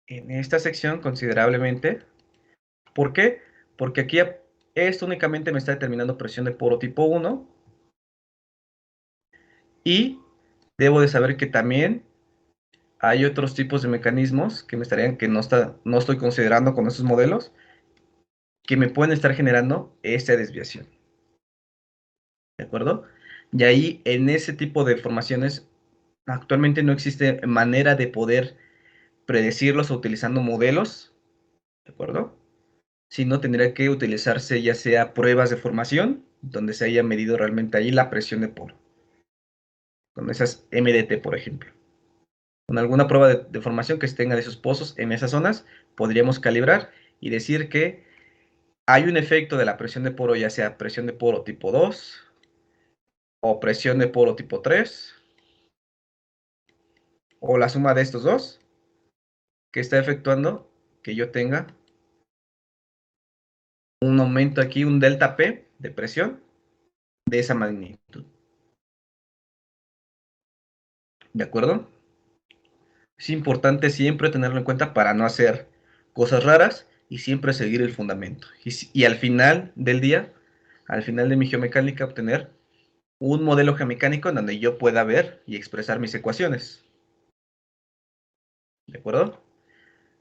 en esta sección considerablemente. ¿Por qué? Porque aquí esto únicamente me está determinando presión de poro tipo 1 y debo de saber que también hay otros tipos de mecanismos que me estarían que no estoy considerando con esos modelos que me pueden estar generando esta desviación. ¿De acuerdo? Y ahí en ese tipo de formaciones actualmente no existe manera de poder predecirlos utilizando modelos, ¿de acuerdo? Sino tendría que utilizarse ya sea pruebas de formación, donde se haya medido realmente ahí la presión de poro, con esas MDT, por ejemplo. Con alguna prueba de formación que se tenga de esos pozos en esas zonas, podríamos calibrar y decir que hay un efecto de la presión de poro, ya sea presión de poro tipo 2 o presión de poro tipo 3, o la suma de estos dos, que está efectuando que yo tenga un aumento aquí, un delta P de presión de esa magnitud. ¿De acuerdo? Es importante siempre tenerlo en cuenta para no hacer cosas raras y siempre seguir el fundamento. Y al final del día, al final de mi geomecánica, obtener un modelo geomecánico en donde yo pueda ver y expresar mis ecuaciones. ¿De acuerdo?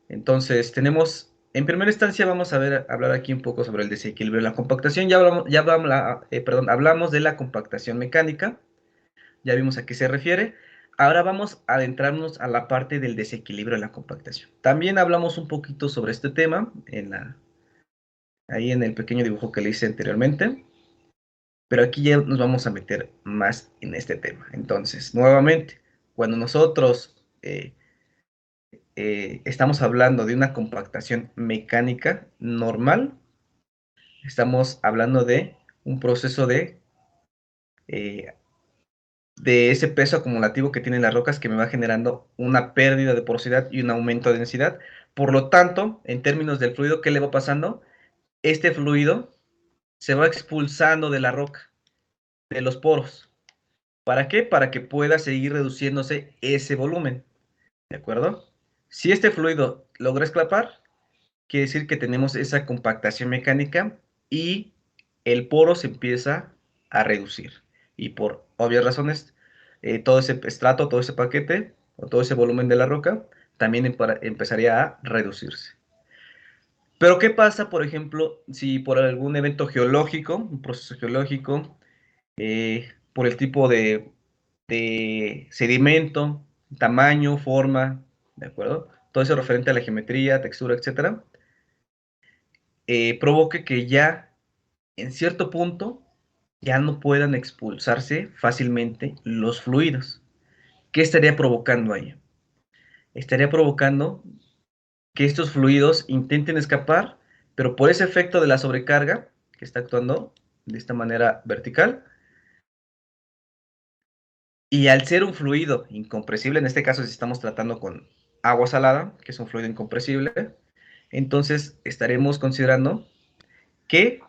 Entonces, en primera instancia, vamos a hablar aquí un poco sobre el desequilibrio de la compactación. Hablamos de la compactación mecánica. Ya vimos a qué se refiere. Ahora vamos a adentrarnos a la parte del desequilibrio de la compactación. También hablamos un poquito sobre este tema ahí en el pequeño dibujo que le hice anteriormente, pero aquí ya nos vamos a meter más en este tema. Entonces, nuevamente, cuando nosotros estamos hablando de una compactación mecánica normal, estamos hablando de un proceso eh, de ese peso acumulativo que tienen las rocas que me va generando una pérdida de porosidad y un aumento de densidad. Por lo tanto, en términos del fluido, ¿qué le va pasando? Este fluido se va expulsando de la roca, de los poros. ¿Para qué? Para que pueda seguir reduciéndose ese volumen. ¿De acuerdo? Si este fluido logra escapar, quiere decir que tenemos esa compactación mecánica y el poro se empieza a reducir. Y por obvias razones, todo ese estrato, todo ese paquete o todo ese volumen de la roca también empezaría a reducirse. Pero ¿qué pasa, por ejemplo, si por algún evento geológico, un proceso geológico, por el tipo de sedimento, tamaño, forma, ¿de acuerdo? Todo eso referente a la geometría, textura, etcétera, provoque que ya en cierto punto ya no puedan expulsarse fácilmente los fluidos. ¿Qué estaría provocando ahí? Estaría provocando que estos fluidos intenten escapar, pero por ese efecto de la sobrecarga que está actuando de esta manera vertical, y al ser un fluido incompresible, en este caso si estamos tratando con agua salada, que es un fluido incompresible, entonces estaremos considerando que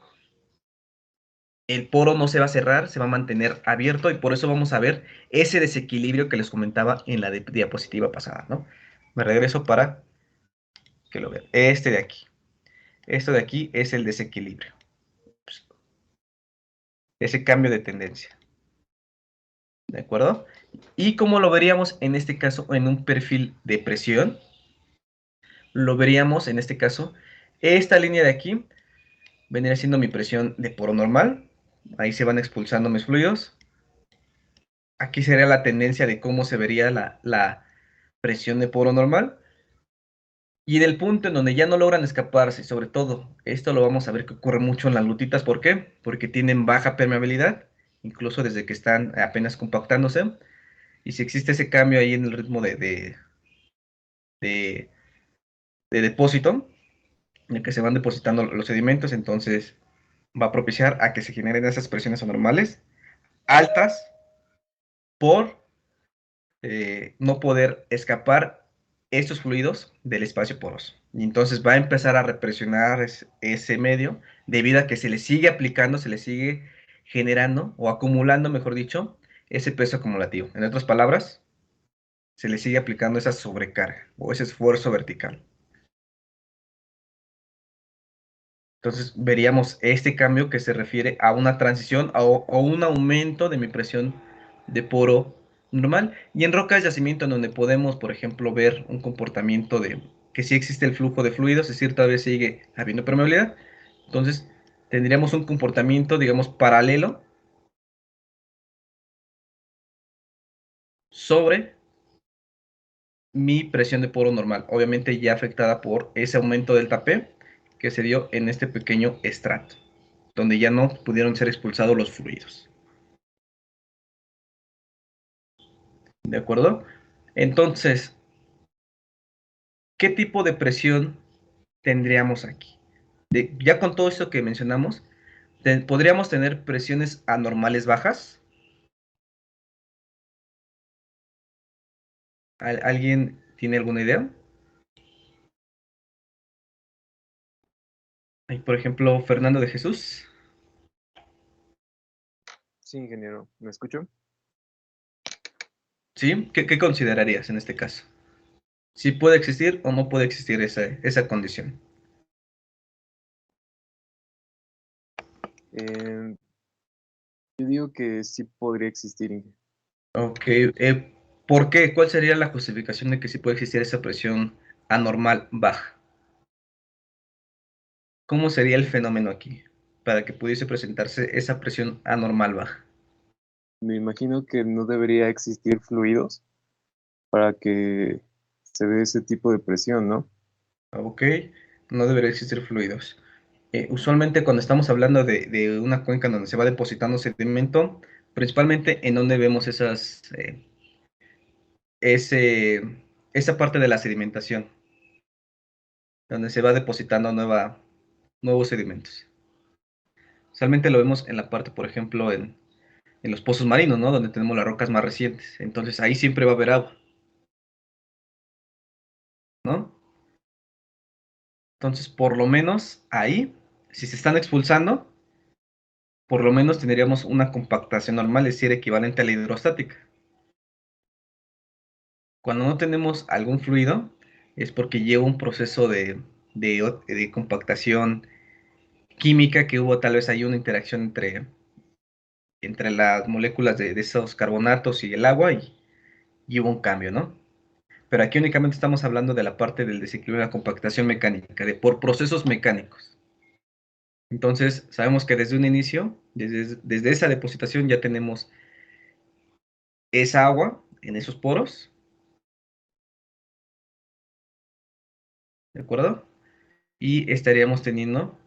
el poro no se va a cerrar, se va a mantener abierto y por eso vamos a ver ese desequilibrio que les comentaba en la diapositiva pasada, ¿no? Me regreso para que lo vean. Este de aquí. Esto de aquí es el desequilibrio. Ese cambio de tendencia. ¿De acuerdo? Y como lo veríamos en este caso en un perfil de presión, lo veríamos en este caso, esta línea de aquí vendría siendo mi presión de poro normal. Ahí se van expulsando mis fluidos. Aquí sería la tendencia de cómo se vería la presión de poro normal. Y en el punto en donde ya no logran escaparse, sobre todo, esto lo vamos a ver que ocurre mucho en las lutitas. ¿Por qué? Porque tienen baja permeabilidad, incluso desde que están apenas compactándose. Y si existe ese cambio ahí en el ritmo de, de depósito, en el que se van depositando los sedimentos, entonces va a propiciar a que se generen esas presiones anormales altas por no poder escapar estos fluidos del espacio poroso. Y entonces va a empezar a represionar ese medio debido a que se le sigue aplicando, se le sigue generando o acumulando, mejor dicho, ese peso acumulativo. En otras palabras, se le sigue aplicando esa sobrecarga o ese esfuerzo vertical. Entonces veríamos este cambio que se refiere a una transición o un aumento de mi presión de poro normal. Y en rocas de yacimiento en donde podemos, por ejemplo, ver un comportamiento de que sí existe el flujo de fluidos, es decir, todavía sigue habiendo permeabilidad. Entonces tendríamos un comportamiento, digamos, paralelo sobre mi presión de poro normal, obviamente ya afectada por ese aumento del P que se dio en este pequeño estrato, donde ya no pudieron ser expulsados los fluidos. ¿De acuerdo? Entonces, ¿qué tipo de presión tendríamos aquí? Ya con todo esto que mencionamos, ¿podríamos tener presiones anormales bajas? ¿Alguien tiene alguna idea? Por ejemplo, Fernando de Jesús. Sí, ingeniero, ¿me escucho? ¿Sí? ¿Qué considerarías en este caso? ¿Si puede existir o no puede existir esa condición? Eh, yo digo que sí podría existir, Ok. ¿Por qué? ¿Cuál sería la justificación de que sí puede existir esa presión anormal baja? ¿Cómo sería el fenómeno aquí para que pudiese presentarse esa presión anormal baja? Me imagino que no debería existir fluidos para que se dé ese tipo de presión, ¿no? Ok, no debería existir fluidos. Usualmente cuando estamos hablando de una cuenca donde se va depositando sedimento, principalmente en donde vemos ese, esa parte de la sedimentación, donde se va depositando nuevos sedimentos. Usualmente lo vemos en la parte, por ejemplo, en los pozos marinos, ¿no? Donde tenemos las rocas más recientes. Entonces ahí siempre va a haber agua, ¿no? Entonces, por lo menos ahí, si se están expulsando, por lo menos tendríamos una compactación normal, es decir, equivalente a la hidrostática. Cuando no tenemos algún fluido, es porque lleva un proceso de compactación química, que hubo tal vez ahí una interacción entre las moléculas de esos carbonatos y el agua y hubo un cambio, ¿no? Pero aquí únicamente estamos hablando de la parte del desequilibrio de la compactación mecánica, por procesos mecánicos. Entonces, sabemos que desde un inicio, desde esa depositación ya tenemos esa agua en esos poros, ¿de acuerdo? Y estaríamos teniendo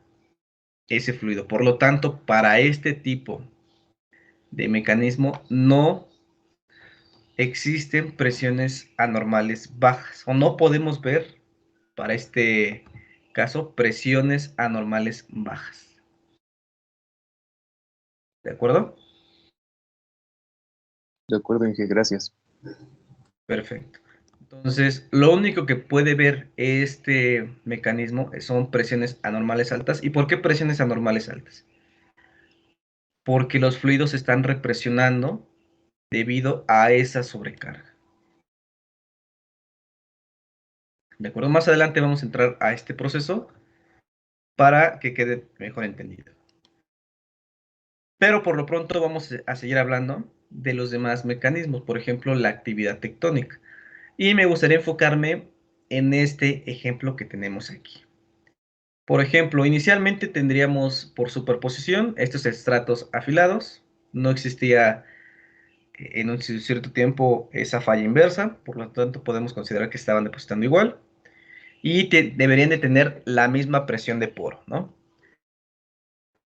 ese fluido. Por lo tanto, para este tipo de mecanismo no existen presiones anormales bajas, o no podemos ver para este caso presiones anormales bajas. ¿De acuerdo? De acuerdo, Inge, gracias. Perfecto. Entonces, lo único que puede ver este mecanismo son presiones anormales altas. ¿Y por qué presiones anormales altas? Porque los fluidos se están represionando debido a esa sobrecarga. ¿De acuerdo? Más adelante vamos a entrar a este proceso para que quede mejor entendido. Pero por lo pronto vamos a seguir hablando de los demás mecanismos, por ejemplo, la actividad tectónica. Y me gustaría enfocarme en este ejemplo que tenemos aquí. Por ejemplo, inicialmente tendríamos por superposición estos estratos afilados. No existía en un cierto tiempo esa falla inversa, por lo tanto podemos considerar que estaban depositando igual. Y deberían de tener la misma presión de poro, ¿no?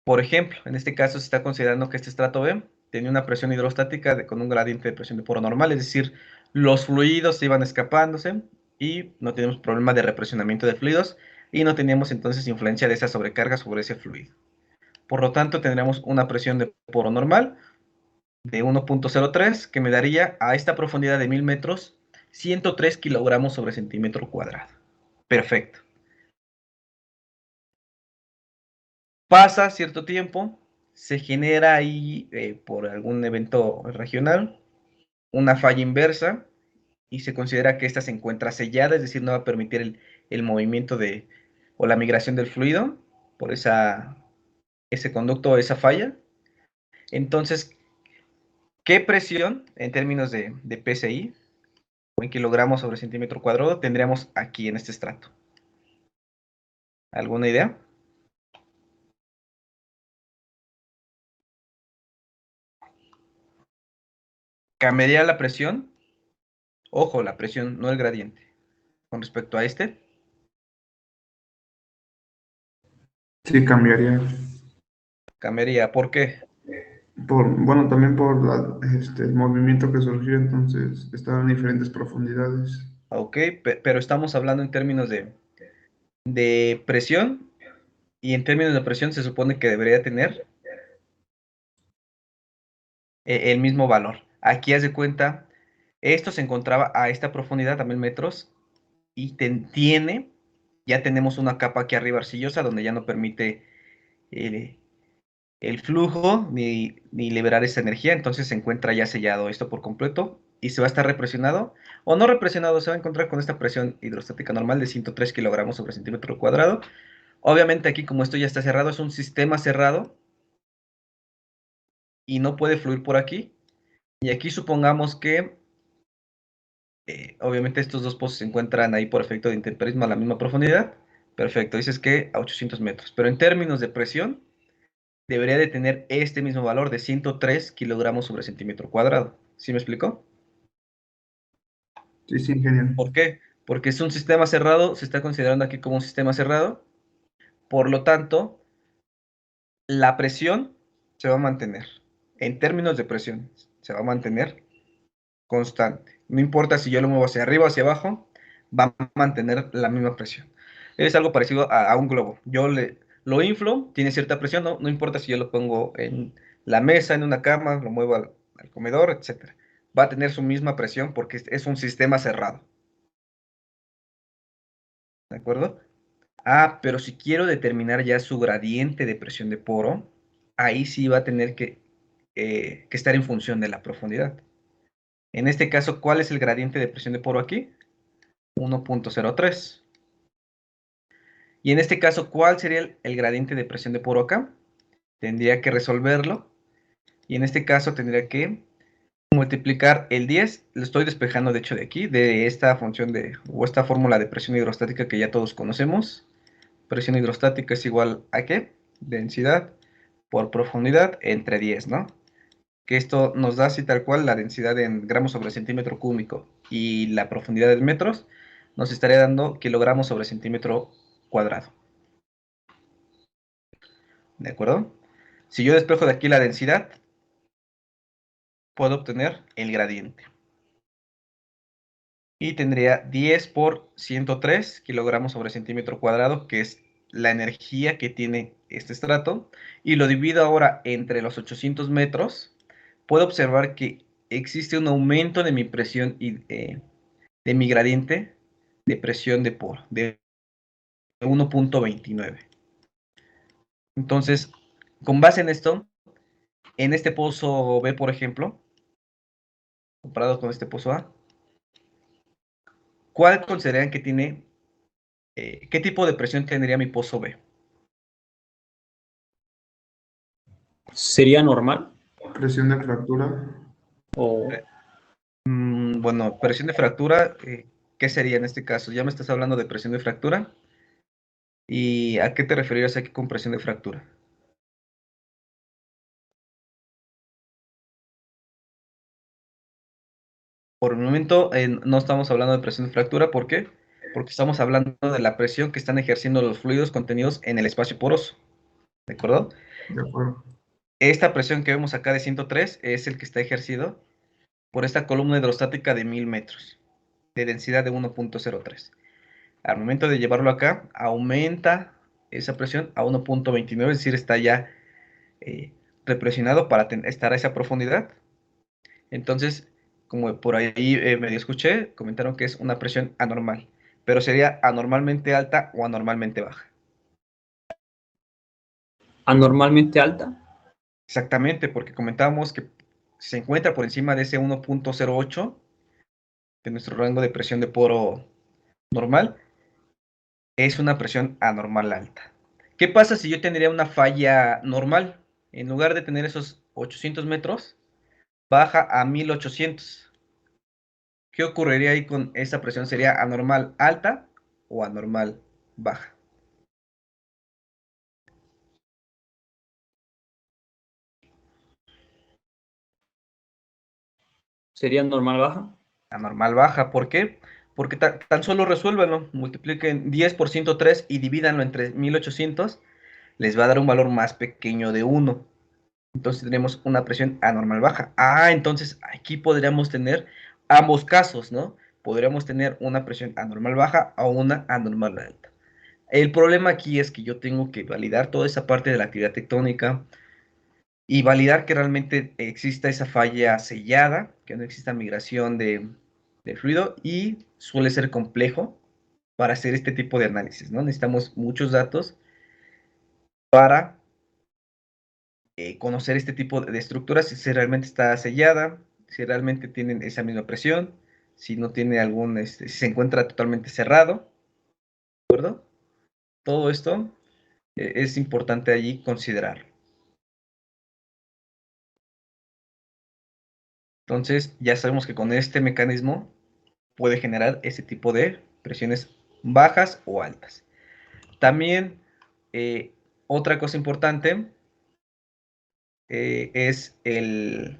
Por ejemplo, en este caso se está considerando que este estrato B tenía una presión hidrostática con un gradiente de presión de poro normal, es decir, los fluidos se iban escapándose y no tenemos problema de represionamiento de fluidos y no teníamos entonces influencia de esa sobrecarga sobre ese fluido. Por lo tanto, tendríamos una presión de poro normal de 1.03 que me daría a esta profundidad de 1000 metros 103 kilogramos sobre centímetro cuadrado. Perfecto. Pasa cierto tiempo, se genera ahí por algún evento regional una falla inversa y se considera que esta se encuentra sellada, es decir, no va a permitir el movimiento o la migración del fluido por ese conducto o esa falla. Entonces, ¿qué presión en términos de PSI o en kilogramos sobre centímetro cuadrado tendríamos aquí en este estrato? ¿Alguna idea? ¿Cambiaría la presión? Ojo, la presión, no el gradiente. Con respecto a este, Sí, cambiaría. cambiaría. ¿Por qué? Bueno, también por el movimiento que surgió, entonces estaban en diferentes profundidades. Ok, pero estamos hablando en términos de presión y en términos de presión se supone que debería tener el mismo valor. Aquí haz de cuenta, esto se encontraba a esta profundidad, a 1000 metros, y ya tenemos una capa aquí arriba arcillosa donde ya no permite el flujo ni liberar esa energía, entonces se encuentra ya sellado esto por completo y se va a estar represionado o no represionado, se va a encontrar con esta presión hidrostática normal de 103 kilogramos sobre centímetro cuadrado. Obviamente aquí como esto ya está cerrado, es un sistema cerrado y no puede fluir por aquí. Y aquí supongamos que obviamente estos dos pozos se encuentran ahí por efecto de intemperismo a la misma profundidad. Perfecto, dices que a 800 metros. Pero en términos de presión, debería de tener este mismo valor de 103 kilogramos sobre centímetro cuadrado. ¿Sí me explicó? Sí, sí, genial. ¿Por qué? Porque es un sistema cerrado, se está considerando aquí como un sistema cerrado. Por lo tanto, la presión se va a mantener. En términos de presión, se va a mantener constante. No importa si yo lo muevo hacia arriba o hacia abajo, va a mantener la misma presión. Es algo parecido a un globo. Lo inflo, tiene cierta presión, no importa si yo lo pongo en la mesa, en una cama, lo muevo al comedor, etc. Va a tener su misma presión porque es un sistema cerrado. ¿De acuerdo? Ah, pero si quiero determinar ya su gradiente de presión de poro, ahí sí va a tener que estar en función de la profundidad. En este caso, ¿cuál es el gradiente de presión de poro aquí? 1.03. Y en este caso, ¿cuál sería el gradiente de presión de poro acá? Tendría que resolverlo. Y en este caso tendría que multiplicar el 10. Lo estoy despejando de hecho de aquí, de esta función o esta fórmula de presión hidrostática que ya todos conocemos. Presión hidrostática es igual a ¿qué? Densidad por profundidad entre 10, ¿no? Que esto nos da así tal cual la densidad en gramos sobre centímetro cúbico y la profundidad en metros nos estaría dando kilogramos sobre centímetro cuadrado. ¿de acuerdo? Si yo despejo de aquí la densidad, puedo obtener el gradiente. Y tendría 10 por 103 kilogramos sobre centímetro cuadrado, que es la energía que tiene este estrato. Y lo divido ahora entre los 800 metros. Puedo observar que existe un aumento de mi presión y de mi gradiente de presión de poro, de 1.29. Entonces, con base en esto, en este pozo B, por ejemplo, comparado con este pozo A, ¿cuál consideran que tiene, qué tipo de presión tendría mi pozo B? ¿Sería normal? Presión de fractura. O Bueno, presión de fractura, ¿qué sería en este caso? Ya me estás hablando de presión de fractura. ¿Y a qué te referirías aquí con presión de fractura? Por el momento no estamos hablando de presión de fractura. ¿Por qué? Porque estamos hablando de la presión que están ejerciendo los fluidos contenidos en el espacio poroso. ¿De acuerdo? De acuerdo. Esta presión que vemos acá de 103 es el que está ejercido por esta columna hidrostática de 1000 metros, de densidad de 1.03. Al momento de llevarlo acá, aumenta esa presión a 1.29, es decir, está ya represionado para estar a esa profundidad. Entonces, como por ahí medio escuché, comentaron que es una presión anormal, pero sería anormalmente alta o anormalmente baja. anormalmente alta. Exactamente, porque comentábamos que se encuentra por encima de ese 1.08 de nuestro rango de presión de poro normal, es una presión anormal alta. ¿Qué pasa si yo tendría una falla normal? En lugar de tener esos 800 metros, baja a 1800. ¿Qué ocurriría ahí con esa presión? ¿Sería anormal alta o anormal baja? ¿Sería normal baja? Anormal baja, ¿por qué? Porque tan solo resuélvanlo, multipliquen 10 por 103 y divídanlo entre 1800, les va a dar un valor más pequeño de 1. Entonces tenemos una presión anormal baja. Entonces aquí podríamos tener ambos casos, ¿no? Podríamos tener una presión anormal baja o una anormal alta. El problema aquí es que yo tengo que validar toda esa parte de la actividad tectónica y validar que realmente exista esa falla sellada, que no exista migración de fluido, y suele ser complejo para hacer este tipo de análisis, ¿no? Necesitamos muchos datos para conocer este tipo de estructuras, si realmente está sellada, si realmente tienen esa misma presión, si no tiene algún, si se encuentra totalmente cerrado, ¿de acuerdo? Todo esto es importante allí considerar. Entonces, ya sabemos que con este mecanismo puede generar ese tipo de presiones bajas o altas. También, otra cosa importante es que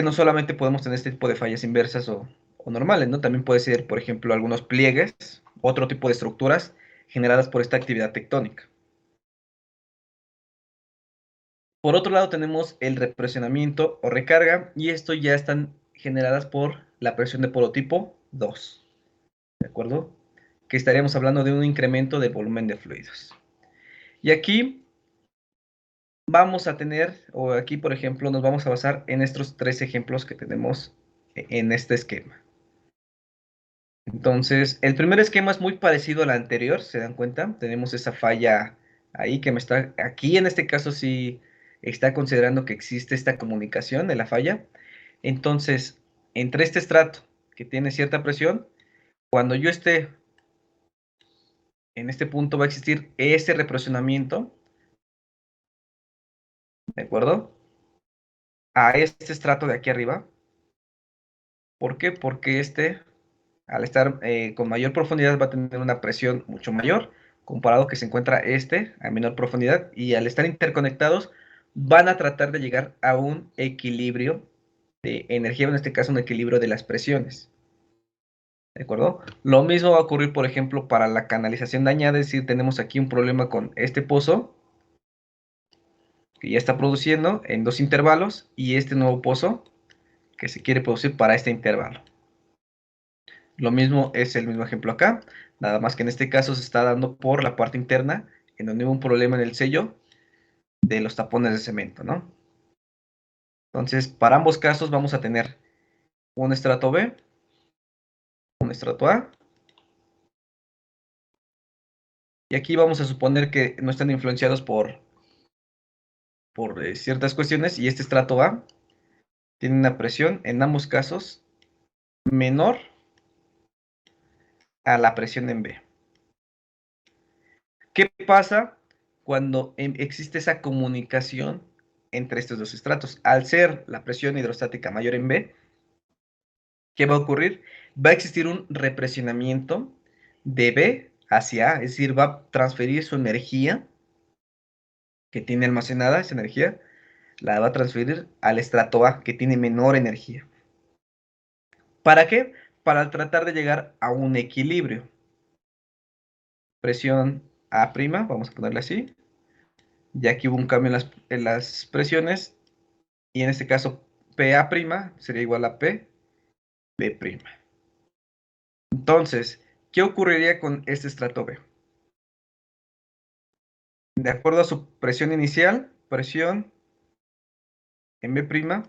no solamente podemos tener este tipo de fallas inversas o normales, ¿no? También puede ser, por ejemplo, algunos pliegues, otro tipo de estructuras generadas por esta actividad tectónica. Por otro lado, tenemos el represionamiento o recarga, y esto ya están generadas por la presión de polo tipo 2, ¿de acuerdo? Que estaríamos hablando de un incremento de volumen de fluidos. Y aquí vamos a tener, o aquí, por ejemplo, nos vamos a basar en estos tres ejemplos que tenemos en este esquema. Entonces, el primer esquema es muy parecido al anterior, ¿se dan cuenta? Tenemos esa falla ahí que me está, aquí en este caso sí está considerando que existe esta comunicación de la falla. Entonces, entre este estrato que tiene cierta presión, cuando yo esté en este punto va a existir ese represionamiento, ¿de acuerdo? A este estrato de aquí arriba. ¿Por qué? Porque al estar con mayor profundidad, va a tener una presión mucho mayor, comparado que se encuentra a menor profundidad, y al estar interconectados, van a tratar de llegar a un equilibrio de energía, en este caso un equilibrio de las presiones. ¿De acuerdo? Lo mismo va a ocurrir, por ejemplo, para la canalización dañada, es decir, tenemos aquí un problema con este pozo, que ya está produciendo en 2 intervalos, y este nuevo pozo, que se quiere producir para este intervalo. Lo mismo es el mismo ejemplo acá, nada más que en este caso se está dando por la parte interna, en donde hubo un problema en el sello de los tapones de cemento, ¿no? Entonces, para ambos casos vamos a tener un estrato B, un estrato A, y aquí vamos a suponer que no están influenciados por ciertas cuestiones, y este estrato A tiene una presión, en ambos casos, menor a la presión en B. ¿Qué pasa cuando existe esa comunicación entre estos dos estratos? Al ser la presión hidrostática mayor en B, ¿qué va a ocurrir? Va a existir un represionamiento de B hacia A, es decir, va a transferir su energía que tiene almacenada, esa energía, la va a transferir al estrato A, que tiene menor energía. ¿Para qué? Para tratar de llegar a un equilibrio. Presión A', vamos a ponerle así. Ya aquí hubo un cambio en las presiones, y en este caso PA' sería igual a P, B'. Entonces, ¿qué ocurriría con este estrato B? De acuerdo a su presión inicial, presión en B',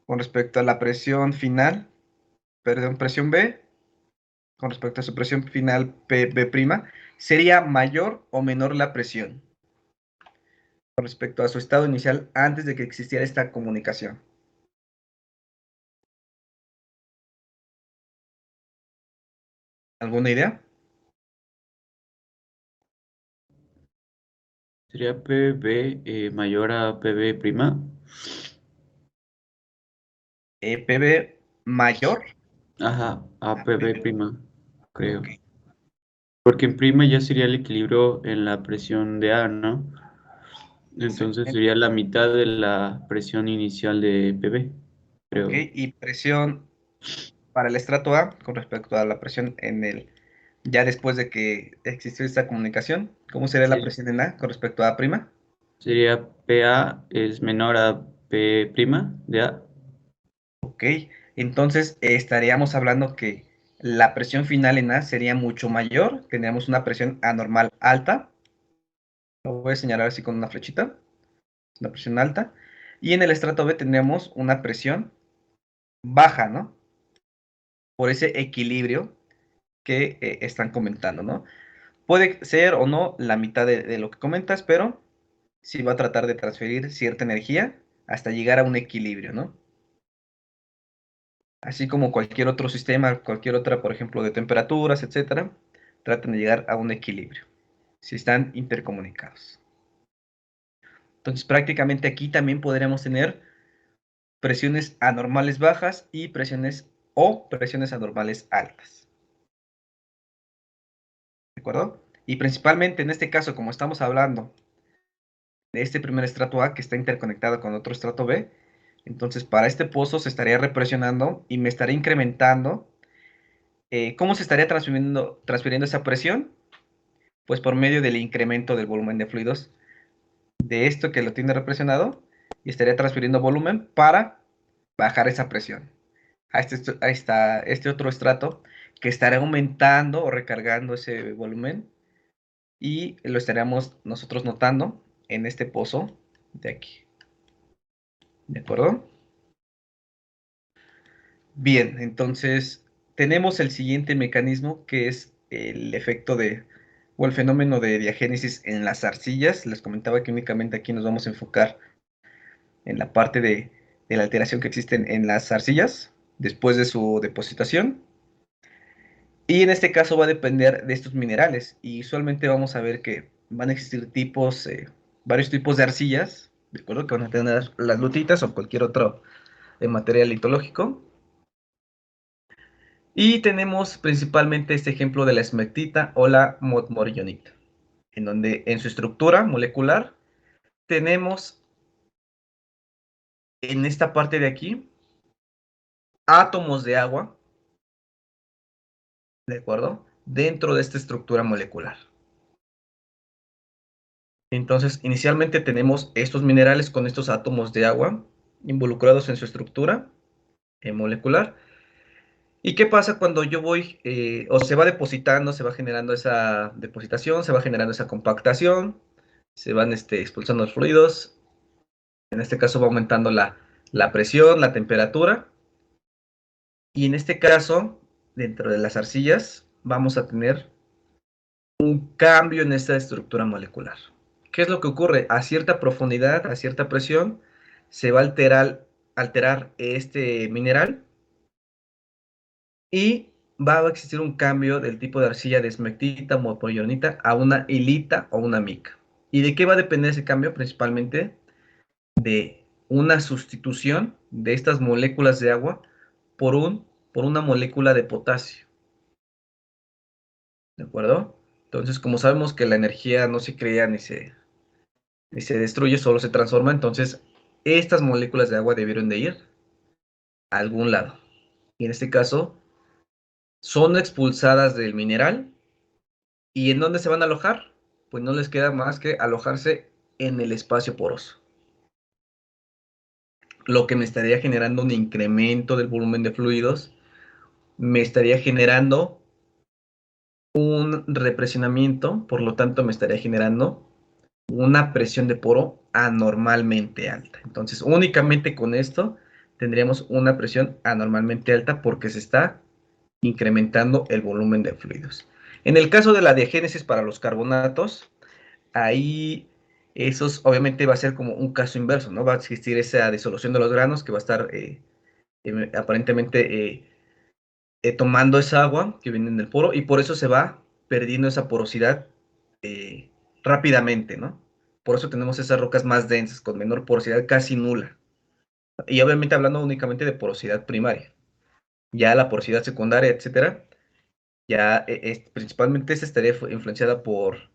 con respecto a la presión final, perdón, presión B, con respecto a su presión final B', sería mayor o menor la presión con respecto a su estado inicial antes de que existiera esta comunicación. ¿Alguna idea? Sería PB mayor a PB prima. PB mayor. Ajá, a PB prima, creo. Ok. Porque en prima ya sería el equilibrio en la presión de A, ¿no? Entonces Exactamente. sería la mitad de la presión inicial de PB, creo. Ok, y presión para el estrato A con respecto a la presión ya después de que existió esta comunicación, ¿cómo sería la presión en A con respecto a A'? Sería PA es menor a P prima de A. Ok, entonces estaríamos hablando que la presión final en A sería mucho mayor, tendríamos una presión anormal alta, lo voy a señalar así con una flechita, una presión alta, y en el estrato B tendríamos una presión baja, ¿no? Por ese equilibrio que están comentando, ¿no? Puede ser o no la mitad de lo que comentas, pero sí va a tratar de transferir cierta energía hasta llegar a un equilibrio, ¿no? Así como cualquier otro sistema, cualquier otra, por ejemplo, de temperaturas, etcétera, tratan de llegar a un equilibrio, si están intercomunicados. Entonces, prácticamente aquí también podríamos tener presiones anormales bajas y presiones anormales altas. ¿De acuerdo? Y principalmente en este caso, como estamos hablando de este primer estrato A que está interconectado con otro estrato B, entonces para este pozo se estaría represionando y me estaría incrementando. ¿Cómo se estaría transfiriendo esa presión? Pues por medio del incremento del volumen de fluidos de esto que lo tiene represionado, y estaría transfiriendo volumen para bajar esa presión a este otro estrato que estará aumentando o recargando ese volumen, y lo estaríamos nosotros notando en este pozo de aquí. ¿De acuerdo? Bien, entonces tenemos el siguiente mecanismo, que es el efecto o el fenómeno de diagénesis en las arcillas. Les comentaba que únicamente aquí nos vamos a enfocar en la parte de la alteración que existe en las arcillas después de su depositación. Y en este caso va a depender de estos minerales. Y usualmente vamos a ver que van a existir varios tipos de arcillas, ¿de acuerdo? Que van a tener las lutitas o cualquier otro material litológico. Y tenemos principalmente este ejemplo de la esmectita o la morillonita, en donde en su estructura molecular tenemos en esta parte de aquí átomos de agua ¿de acuerdo? Dentro de esta estructura molecular. Entonces, inicialmente tenemos estos minerales con estos átomos de agua involucrados en su estructura molecular. ¿Y qué pasa cuando yo voy, o se va depositando, se va generando esa depositación, se va generando esa compactación, se van expulsando los fluidos, en este caso va aumentando la presión, la temperatura, y en este caso, dentro de las arcillas, vamos a tener un cambio en esta estructura molecular. ¿Qué es lo que ocurre? A cierta profundidad, a cierta presión, se va a alterar este mineral y va a existir un cambio del tipo de arcilla de esmectita o mollonita a una hilita o una mica. ¿Y de qué va a depender ese cambio? Principalmente de una sustitución de estas moléculas de agua por una molécula de potasio. ¿De acuerdo? Entonces, como sabemos que la energía no se crea ni se destruye, solo se transforma, entonces estas moléculas de agua debieron de ir a algún lado. Y en este caso, son expulsadas del mineral. ¿Y en dónde se van a alojar? Pues no les queda más que alojarse en el espacio poroso, lo que me estaría generando un incremento del volumen de fluidos, me estaría generando un represionamiento, por lo tanto me estaría generando una presión de poro anormalmente alta. Entonces, únicamente con esto tendríamos una presión anormalmente alta porque se está incrementando el volumen de fluidos. En el caso de la diagénesis para los carbonatos, ahí eso obviamente va a ser como un caso inverso, ¿no? Va a existir esa disolución de los granos que va a estar aparentemente tomando esa agua que viene del poro y por eso se va perdiendo esa porosidad eh, rápidamente, ¿no? Por eso tenemos esas rocas más densas, con menor porosidad, casi nula. Y obviamente hablando únicamente de porosidad primaria. Ya la porosidad secundaria, etcétera, ya principalmente esta estaría influenciada por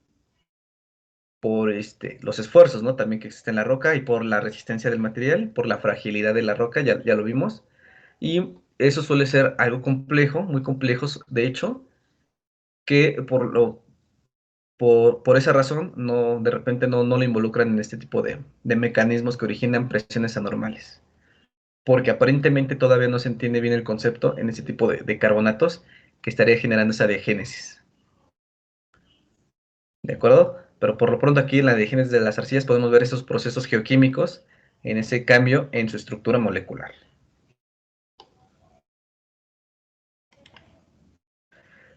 los esfuerzos, ¿no? También que existe en la roca y por la resistencia del material, por la fragilidad de la roca, ya lo vimos. Y eso suele ser algo complejo, muy complejo, de hecho, que por esa razón de repente no lo involucran en este tipo de mecanismos que originan presiones anormales. Porque aparentemente todavía no se entiende bien el concepto en ese tipo de carbonatos que estaría generando esa diagénesis. ¿De acuerdo? Pero por lo pronto aquí en la diagénesis de las arcillas podemos ver esos procesos geoquímicos en ese cambio en su estructura molecular.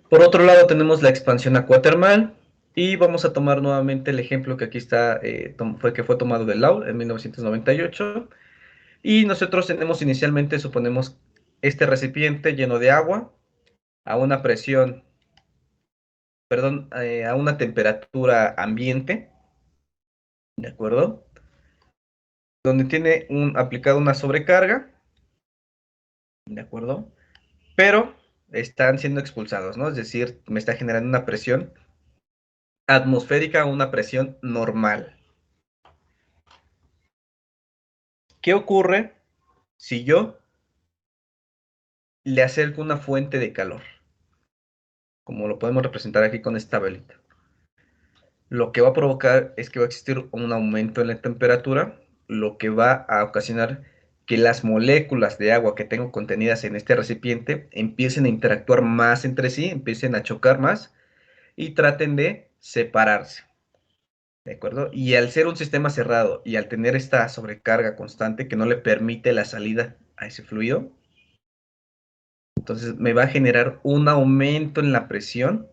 Por otro lado tenemos la expansión acuatermal y vamos a tomar nuevamente el ejemplo que aquí está, que fue tomado de Lau en 1998 y nosotros tenemos inicialmente, suponemos, este recipiente lleno de agua a una presión, perdón, a una temperatura ambiente, ¿de acuerdo? Donde tiene aplicado una sobrecarga, ¿de acuerdo? Pero están siendo expulsados, ¿no? Es decir, me está generando una presión atmosférica o una presión normal. ¿Qué ocurre si yo le acerco una fuente de calor? Como lo podemos representar aquí con esta velita. Lo que va a provocar es que va a existir un aumento en la temperatura, lo que va a ocasionar que las moléculas de agua que tengo contenidas en este recipiente empiecen a interactuar más entre sí, empiecen a chocar más y traten de separarse. ¿De acuerdo? Y al ser un sistema cerrado y al tener esta sobrecarga constante que no le permite la salida a ese fluido, entonces me va a generar un aumento en la presión.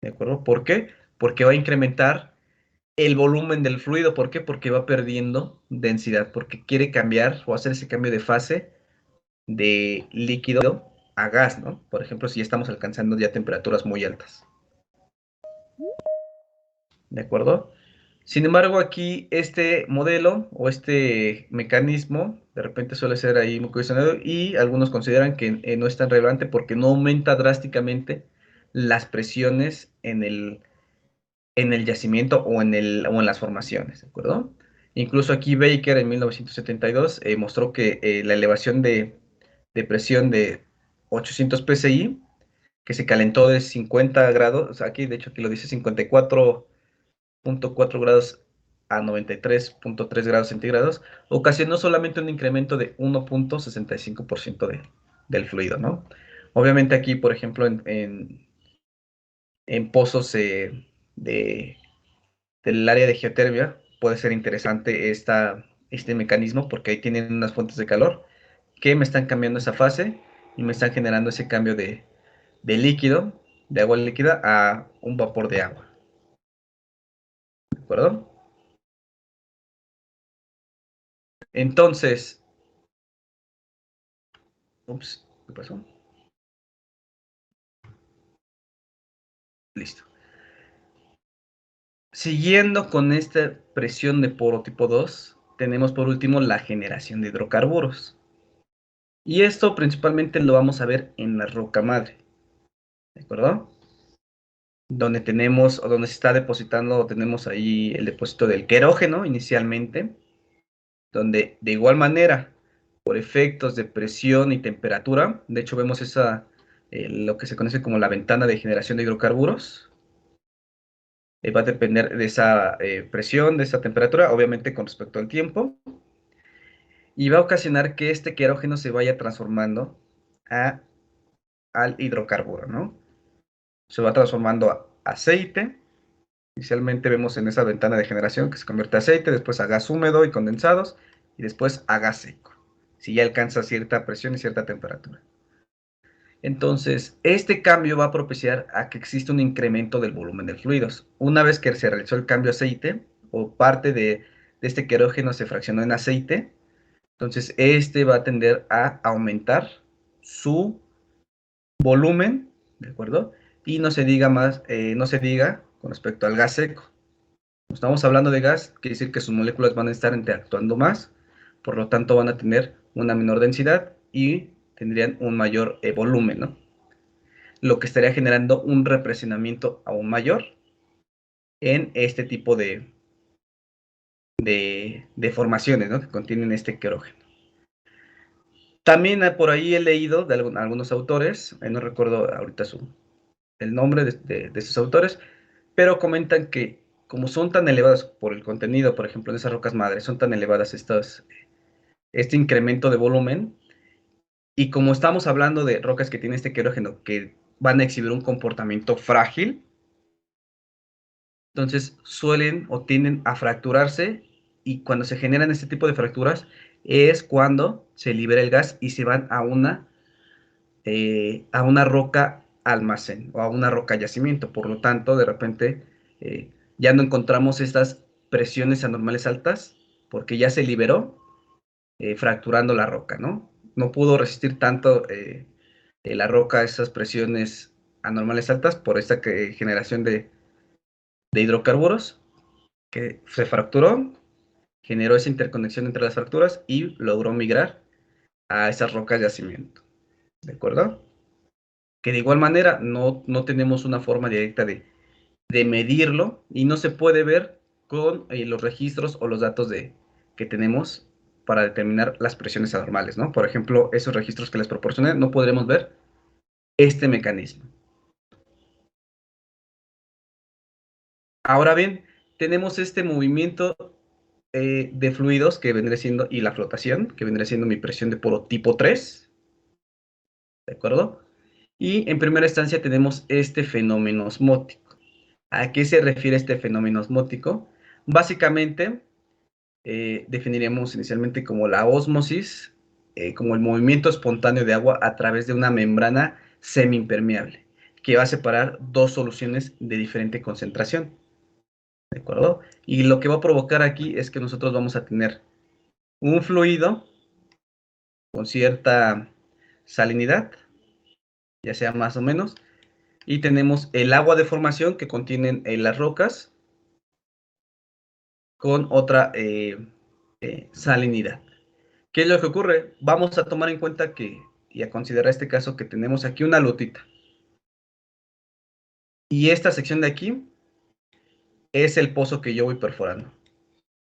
¿De acuerdo? ¿Por qué? Porque va a incrementar el volumen del fluido. ¿Por qué? Porque va perdiendo densidad, porque quiere cambiar o hacer ese cambio de fase de líquido a gas, ¿no? Por ejemplo, si ya estamos alcanzando ya temperaturas muy altas. ¿De acuerdo? Sin embargo, aquí este modelo o este mecanismo de repente suele ser ahí muy cuestionado y algunos consideran que no es tan relevante porque no aumenta drásticamente las presiones en el yacimiento o en las formaciones, ¿de acuerdo? Incluso aquí Baker en 1972 mostró que la elevación de presión de 800 psi que se calentó de 50 grados, o sea, aquí de hecho aquí lo dice 54.4 grados a 93.3 grados centígrados, ocasionó solamente un incremento de 1.65% del fluido, ¿no? Obviamente aquí, por ejemplo, en pozos del área de geotermia puede ser interesante este mecanismo porque ahí tienen unas fuentes de calor que me están cambiando esa fase y me están generando ese cambio de líquido, de agua líquida a un vapor de agua. ¿De acuerdo? Entonces, ups, ¿qué pasó? Listo. Siguiendo con esta presión de poro tipo 2, tenemos por último la generación de hidrocarburos. Y esto principalmente lo vamos a ver en la roca madre. ¿De acuerdo? Donde tenemos, o donde se está depositando, tenemos ahí el depósito del querógeno inicialmente, donde de igual manera, por efectos de presión y temperatura, de hecho vemos lo que se conoce como la ventana de generación de hidrocarburos, va a depender de esa presión, de esa temperatura, obviamente con respecto al tiempo, y va a ocasionar que este querógeno se vaya transformando al hidrocarburo, ¿no? Se va transformando a aceite. Inicialmente vemos en esa ventana de generación que se convierte a aceite, después a gas húmedo y condensados, y después a gas seco, si ya alcanza cierta presión y cierta temperatura. Entonces, este cambio va a propiciar a que exista un incremento del volumen de fluidos. Una vez que se realizó el cambio a aceite, o parte de este querógeno se fraccionó en aceite, entonces este va a tender a aumentar su volumen, ¿de acuerdo? Y no se diga más, no se diga con respecto al gas seco. Estamos hablando de gas, quiere decir que sus moléculas van a estar interactuando más, por lo tanto van a tener una menor densidad y tendrían un mayor volumen, ¿no? Lo que estaría generando un represionamiento aún mayor en este tipo de formaciones, ¿no? Que contienen este querógeno. También por ahí he leído de algunos autores, no recuerdo ahorita el nombre de estos autores, pero comentan que como son tan elevadas por el contenido, por ejemplo, en esas rocas madres, son tan elevadas este incremento de volumen, y como estamos hablando de rocas que tienen este querógeno que van a exhibir un comportamiento frágil, entonces suelen o tienden a fracturarse, y cuando se generan este tipo de fracturas es cuando se libera el gas y se van a una roca almacén o a una roca yacimiento. Por lo tanto, de repente ya no encontramos estas presiones anormales altas porque ya se liberó fracturando la roca, ¿no? No pudo resistir tanto la roca a esas presiones anormales altas por esta generación de hidrocarburos que se fracturó, generó esa interconexión entre las fracturas y logró migrar a esas rocas de yacimiento. ¿De acuerdo? Que de igual manera no tenemos una forma directa de medirlo y no se puede ver con los registros o los datos que tenemos para determinar las presiones anormales, ¿no? Por ejemplo, esos registros que les proporcioné, no podremos ver este mecanismo. Ahora bien, tenemos este movimiento de fluidos que vendría siendo, y la flotación, que vendría siendo mi presión de poro tipo 3, ¿de acuerdo? Y en primera instancia tenemos este fenómeno osmótico. ¿A qué se refiere este fenómeno osmótico? Básicamente, definiríamos inicialmente como la ósmosis, como el movimiento espontáneo de agua a través de una membrana semiimpermeable, que va a separar dos soluciones de diferente concentración. ¿De acuerdo? Y lo que va a provocar aquí es que nosotros vamos a tener un fluido con cierta salinidad, ya sea más o menos, y tenemos el agua de formación que contienen las rocas con otra salinidad. ¿Qué es lo que ocurre? Vamos a tomar en cuenta y a considerar este caso que tenemos aquí una lutita. Y esta sección de aquí es el pozo que yo voy perforando.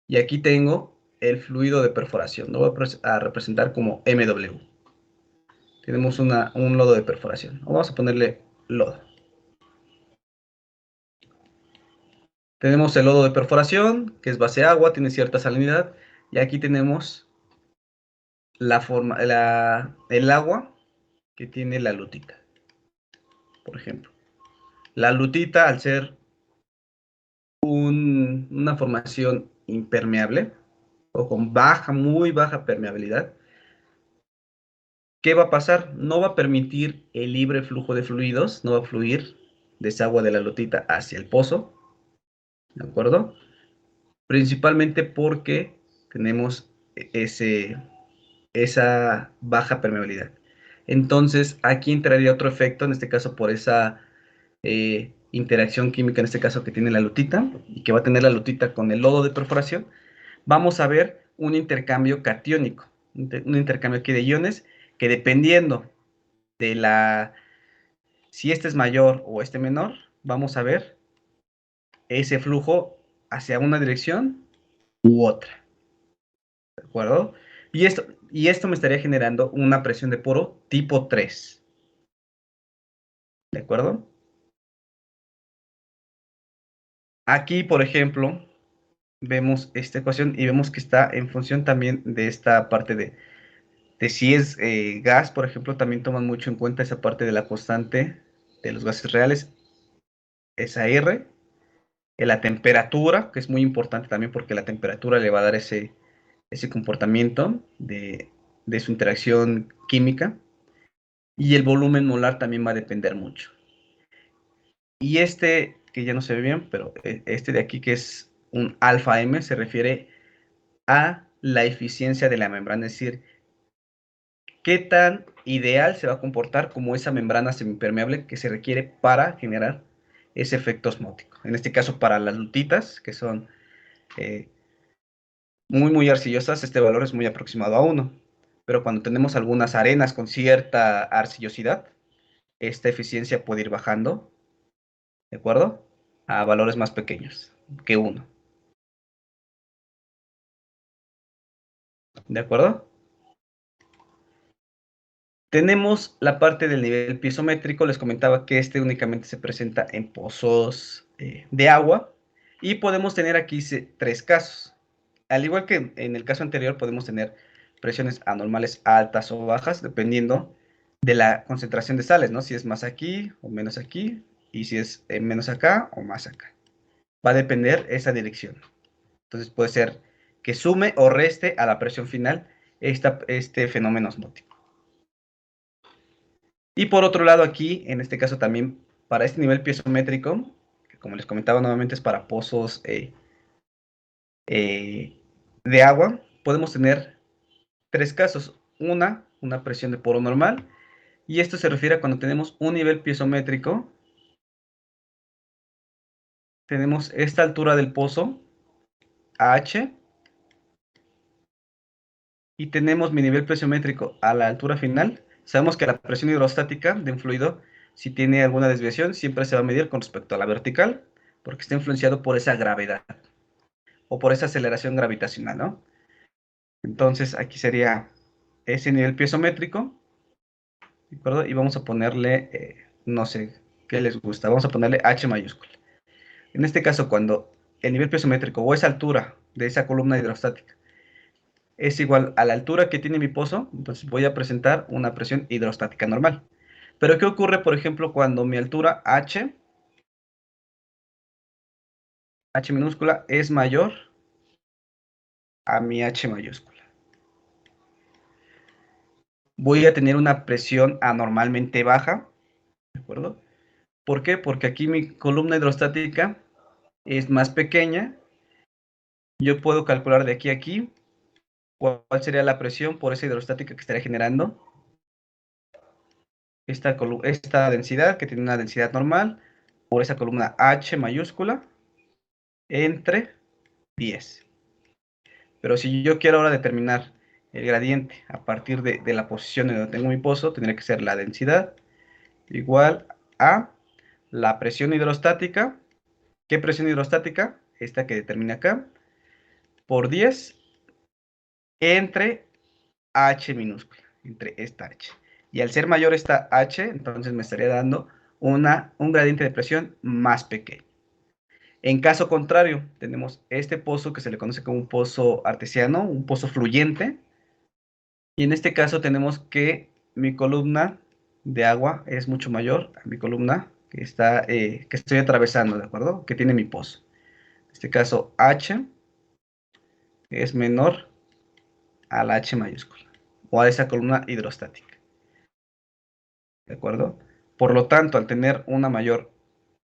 Y aquí tengo el fluido de perforación. Lo voy a representar como MW. Tenemos un lodo de perforación. Vamos a ponerle lodo. Tenemos el lodo de perforación, que es base agua, tiene cierta salinidad. Y aquí tenemos el agua que tiene la lutita, por ejemplo. La lutita, al ser una formación impermeable o con muy baja permeabilidad, ¿qué va a pasar? No va a permitir el libre flujo de fluidos, no va a fluir de esa agua de la lutita hacia el pozo, ¿de acuerdo? Principalmente porque tenemos esa baja permeabilidad. Entonces, aquí entraría otro efecto, en este caso por esa interacción química, en este caso que tiene la lutita, y que va a tener la lutita con el lodo de perforación, vamos a ver un intercambio catiónico, un intercambio aquí de iones, que dependiendo de si este es mayor o este menor, vamos a ver ese flujo hacia una dirección u otra, ¿de acuerdo? Y esto me estaría generando una presión de poro tipo 3, ¿de acuerdo? Aquí, por ejemplo, vemos esta ecuación y vemos que está en función también de esta parte de si es gas, por ejemplo, también toman mucho en cuenta esa parte de la constante de los gases reales, esa R, la temperatura, que es muy importante también porque la temperatura le va a dar ese comportamiento de su interacción química, y el volumen molar también va a depender mucho. Y este, que ya no se ve bien, pero este de aquí, que es un alfa M, se refiere a la eficiencia de la membrana, es decir, qué tan ideal se va a comportar como esa membrana semipermeable que se requiere para generar ese efecto osmótico. En este caso, para las lutitas, que son muy arcillosas, este valor es muy aproximado a 1. Pero cuando tenemos algunas arenas con cierta arcillosidad, esta eficiencia puede ir bajando, ¿de acuerdo? A valores más pequeños que 1. ¿De acuerdo? Tenemos la parte del nivel piezométrico. Les comentaba que este únicamente se presenta en pozos de agua. Y podemos tener aquí 3 casos. Al igual que en el caso anterior, podemos tener presiones anormales altas o bajas, dependiendo de la concentración de sales, ¿no? Si es más aquí o menos aquí, y si es menos acá o más acá. Va a depender esa dirección. Entonces puede ser que sume o reste a la presión final este fenómeno osmótico. Y por otro lado aquí, en este caso también, para este nivel piezométrico, que como les comentaba nuevamente es para pozos de agua, podemos tener 3 casos. Una presión de poro normal, y esto se refiere a cuando tenemos un nivel piezométrico, tenemos esta altura del pozo, H, y tenemos mi nivel presiométrico a la altura final. Sabemos que la presión hidrostática de un fluido, si tiene alguna desviación, siempre se va a medir con respecto a la vertical, porque está influenciado por esa gravedad o por esa aceleración gravitacional, ¿no? Entonces aquí sería ese nivel piezométrico, ¿de acuerdo? Y vamos a ponerle, no sé qué les gusta, vamos a ponerle H mayúscula. En este caso, cuando el nivel piezométrico o esa altura de esa columna hidrostática es igual a la altura que tiene mi pozo, entonces voy a presentar una presión hidrostática normal. Pero ¿qué ocurre, por ejemplo, cuando mi altura H minúscula es mayor a mi H mayúscula? Voy a tener una presión anormalmente baja, ¿de acuerdo? ¿Por qué? Porque aquí mi columna hidrostática es más pequeña. Yo puedo calcular de aquí a aquí cuál sería la presión por esa hidrostática que estaría generando esta densidad, que tiene una densidad normal, por esa columna H mayúscula, entre 10. Pero si yo quiero ahora determinar el gradiente a partir de la posición en donde tengo mi pozo, tendría que ser la densidad igual a la presión hidrostática. ¿Qué presión hidrostática? Esta que determina acá, por 10 entre H minúscula, entre esta H. Y al ser mayor esta H, entonces me estaría dando un gradiente de presión más pequeño. En caso contrario, tenemos este pozo que se le conoce como un pozo artesiano, un pozo fluyente, y en este caso tenemos que mi columna de agua es mucho mayor a mi columna que estoy atravesando, ¿de acuerdo? Que tiene mi pozo. En este caso, H es menor a la H mayúscula, o a esa columna hidrostática, ¿de acuerdo? Por lo tanto, al tener una mayor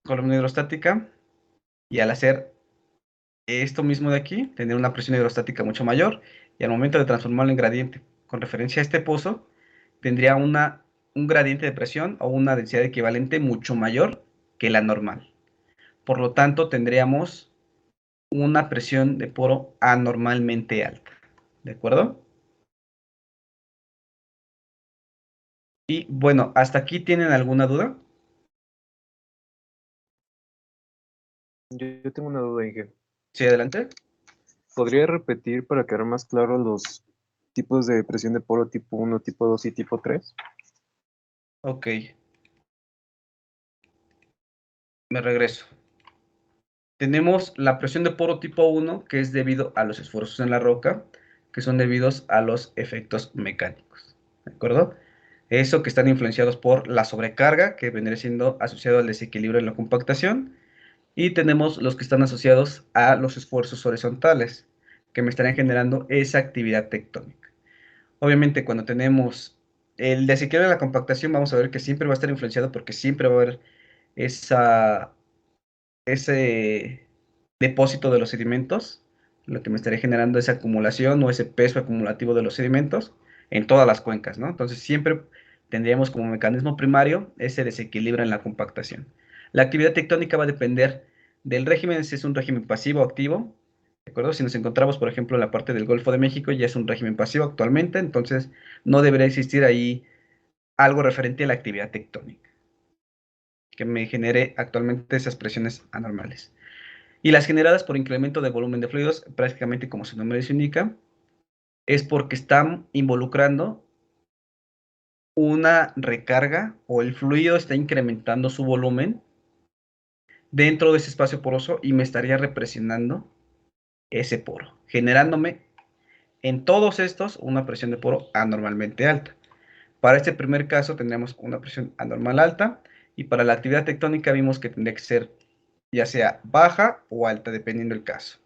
columna hidrostática y al hacer esto mismo de aquí, tener una presión hidrostática mucho mayor, y al momento de transformarlo en gradiente con referencia a este pozo, tendría un gradiente de presión o una densidad equivalente mucho mayor que la normal. Por lo tanto, tendríamos una presión de poro anormalmente alta, ¿de acuerdo? Y bueno, ¿hasta aquí tienen alguna duda? Yo tengo una duda, Inge. Sí, adelante. ¿Podría repetir para quedar más claro los tipos de presión de poro tipo 1, tipo 2 y tipo 3? Ok. Me regreso. Tenemos la presión de poro tipo 1, que es debido a los esfuerzos en la roca, que son debidos a los efectos mecánicos, ¿de acuerdo? Eso que están influenciados por la sobrecarga, que vendría siendo asociado al desequilibrio en la compactación, y tenemos los que están asociados a los esfuerzos horizontales, que me estarían generando esa actividad tectónica. Obviamente, cuando tenemos el desequilibrio en la compactación, vamos a ver que siempre va a estar influenciado porque siempre va a haber ese depósito de los sedimentos, lo que me estaría generando esa acumulación o ese peso acumulativo de los sedimentos en todas las cuencas, ¿no? Entonces siempre tendríamos como mecanismo primario ese desequilibrio en la compactación. La actividad tectónica va a depender del régimen, si es un régimen pasivo o activo, ¿de acuerdo? Si nos encontramos, por ejemplo, en la parte del Golfo de México, ya es un régimen pasivo actualmente, entonces no debería existir ahí algo referente a la actividad tectónica que me genere actualmente esas presiones anormales. Y las generadas por incremento de volumen de fluidos, prácticamente como su nombre se indica, es porque están involucrando una recarga o el fluido está incrementando su volumen dentro de ese espacio poroso y me estaría represionando ese poro, generándome en todos estos una presión de poro anormalmente alta. Para este primer caso tendríamos una presión anormal alta y para la actividad tectónica vimos que tendría que ser ya sea baja o alta dependiendo del caso.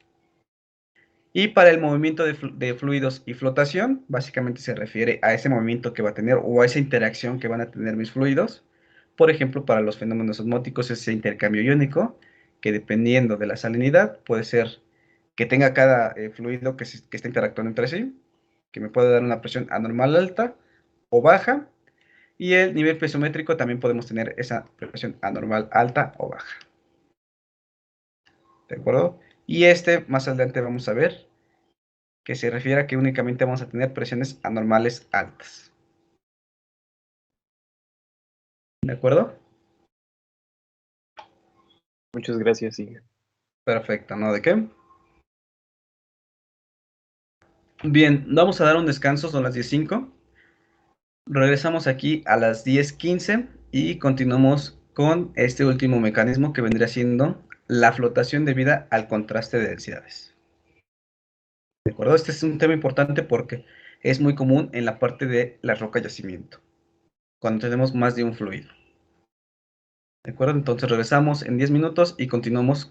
Y para el movimiento de fluidos y flotación, básicamente se refiere a ese movimiento que va a tener o a esa interacción que van a tener mis fluidos. Por ejemplo, para los fenómenos osmóticos, ese intercambio iónico, que dependiendo de la salinidad, puede ser que tenga cada fluido que esté interactuando entre sí, que me puede dar una presión anormal alta o baja. Y el nivel pesométrico también podemos tener esa presión anormal alta o baja. ¿De acuerdo? Y más adelante vamos a ver que se refiere a que únicamente vamos a tener presiones anormales altas. ¿De acuerdo? Muchas gracias, Inge. Perfecto, ¿no? ¿De qué? Bien, vamos a dar un descanso, son las 10:05. Regresamos aquí a las 10:15 y continuamos con este último mecanismo que vendría siendo la flotación debida al contraste de densidades. ¿De acuerdo? Este es un tema importante porque es muy común en la parte de la roca yacimiento, cuando tenemos más de un fluido. ¿De acuerdo? Entonces regresamos en 10 minutos y continuamos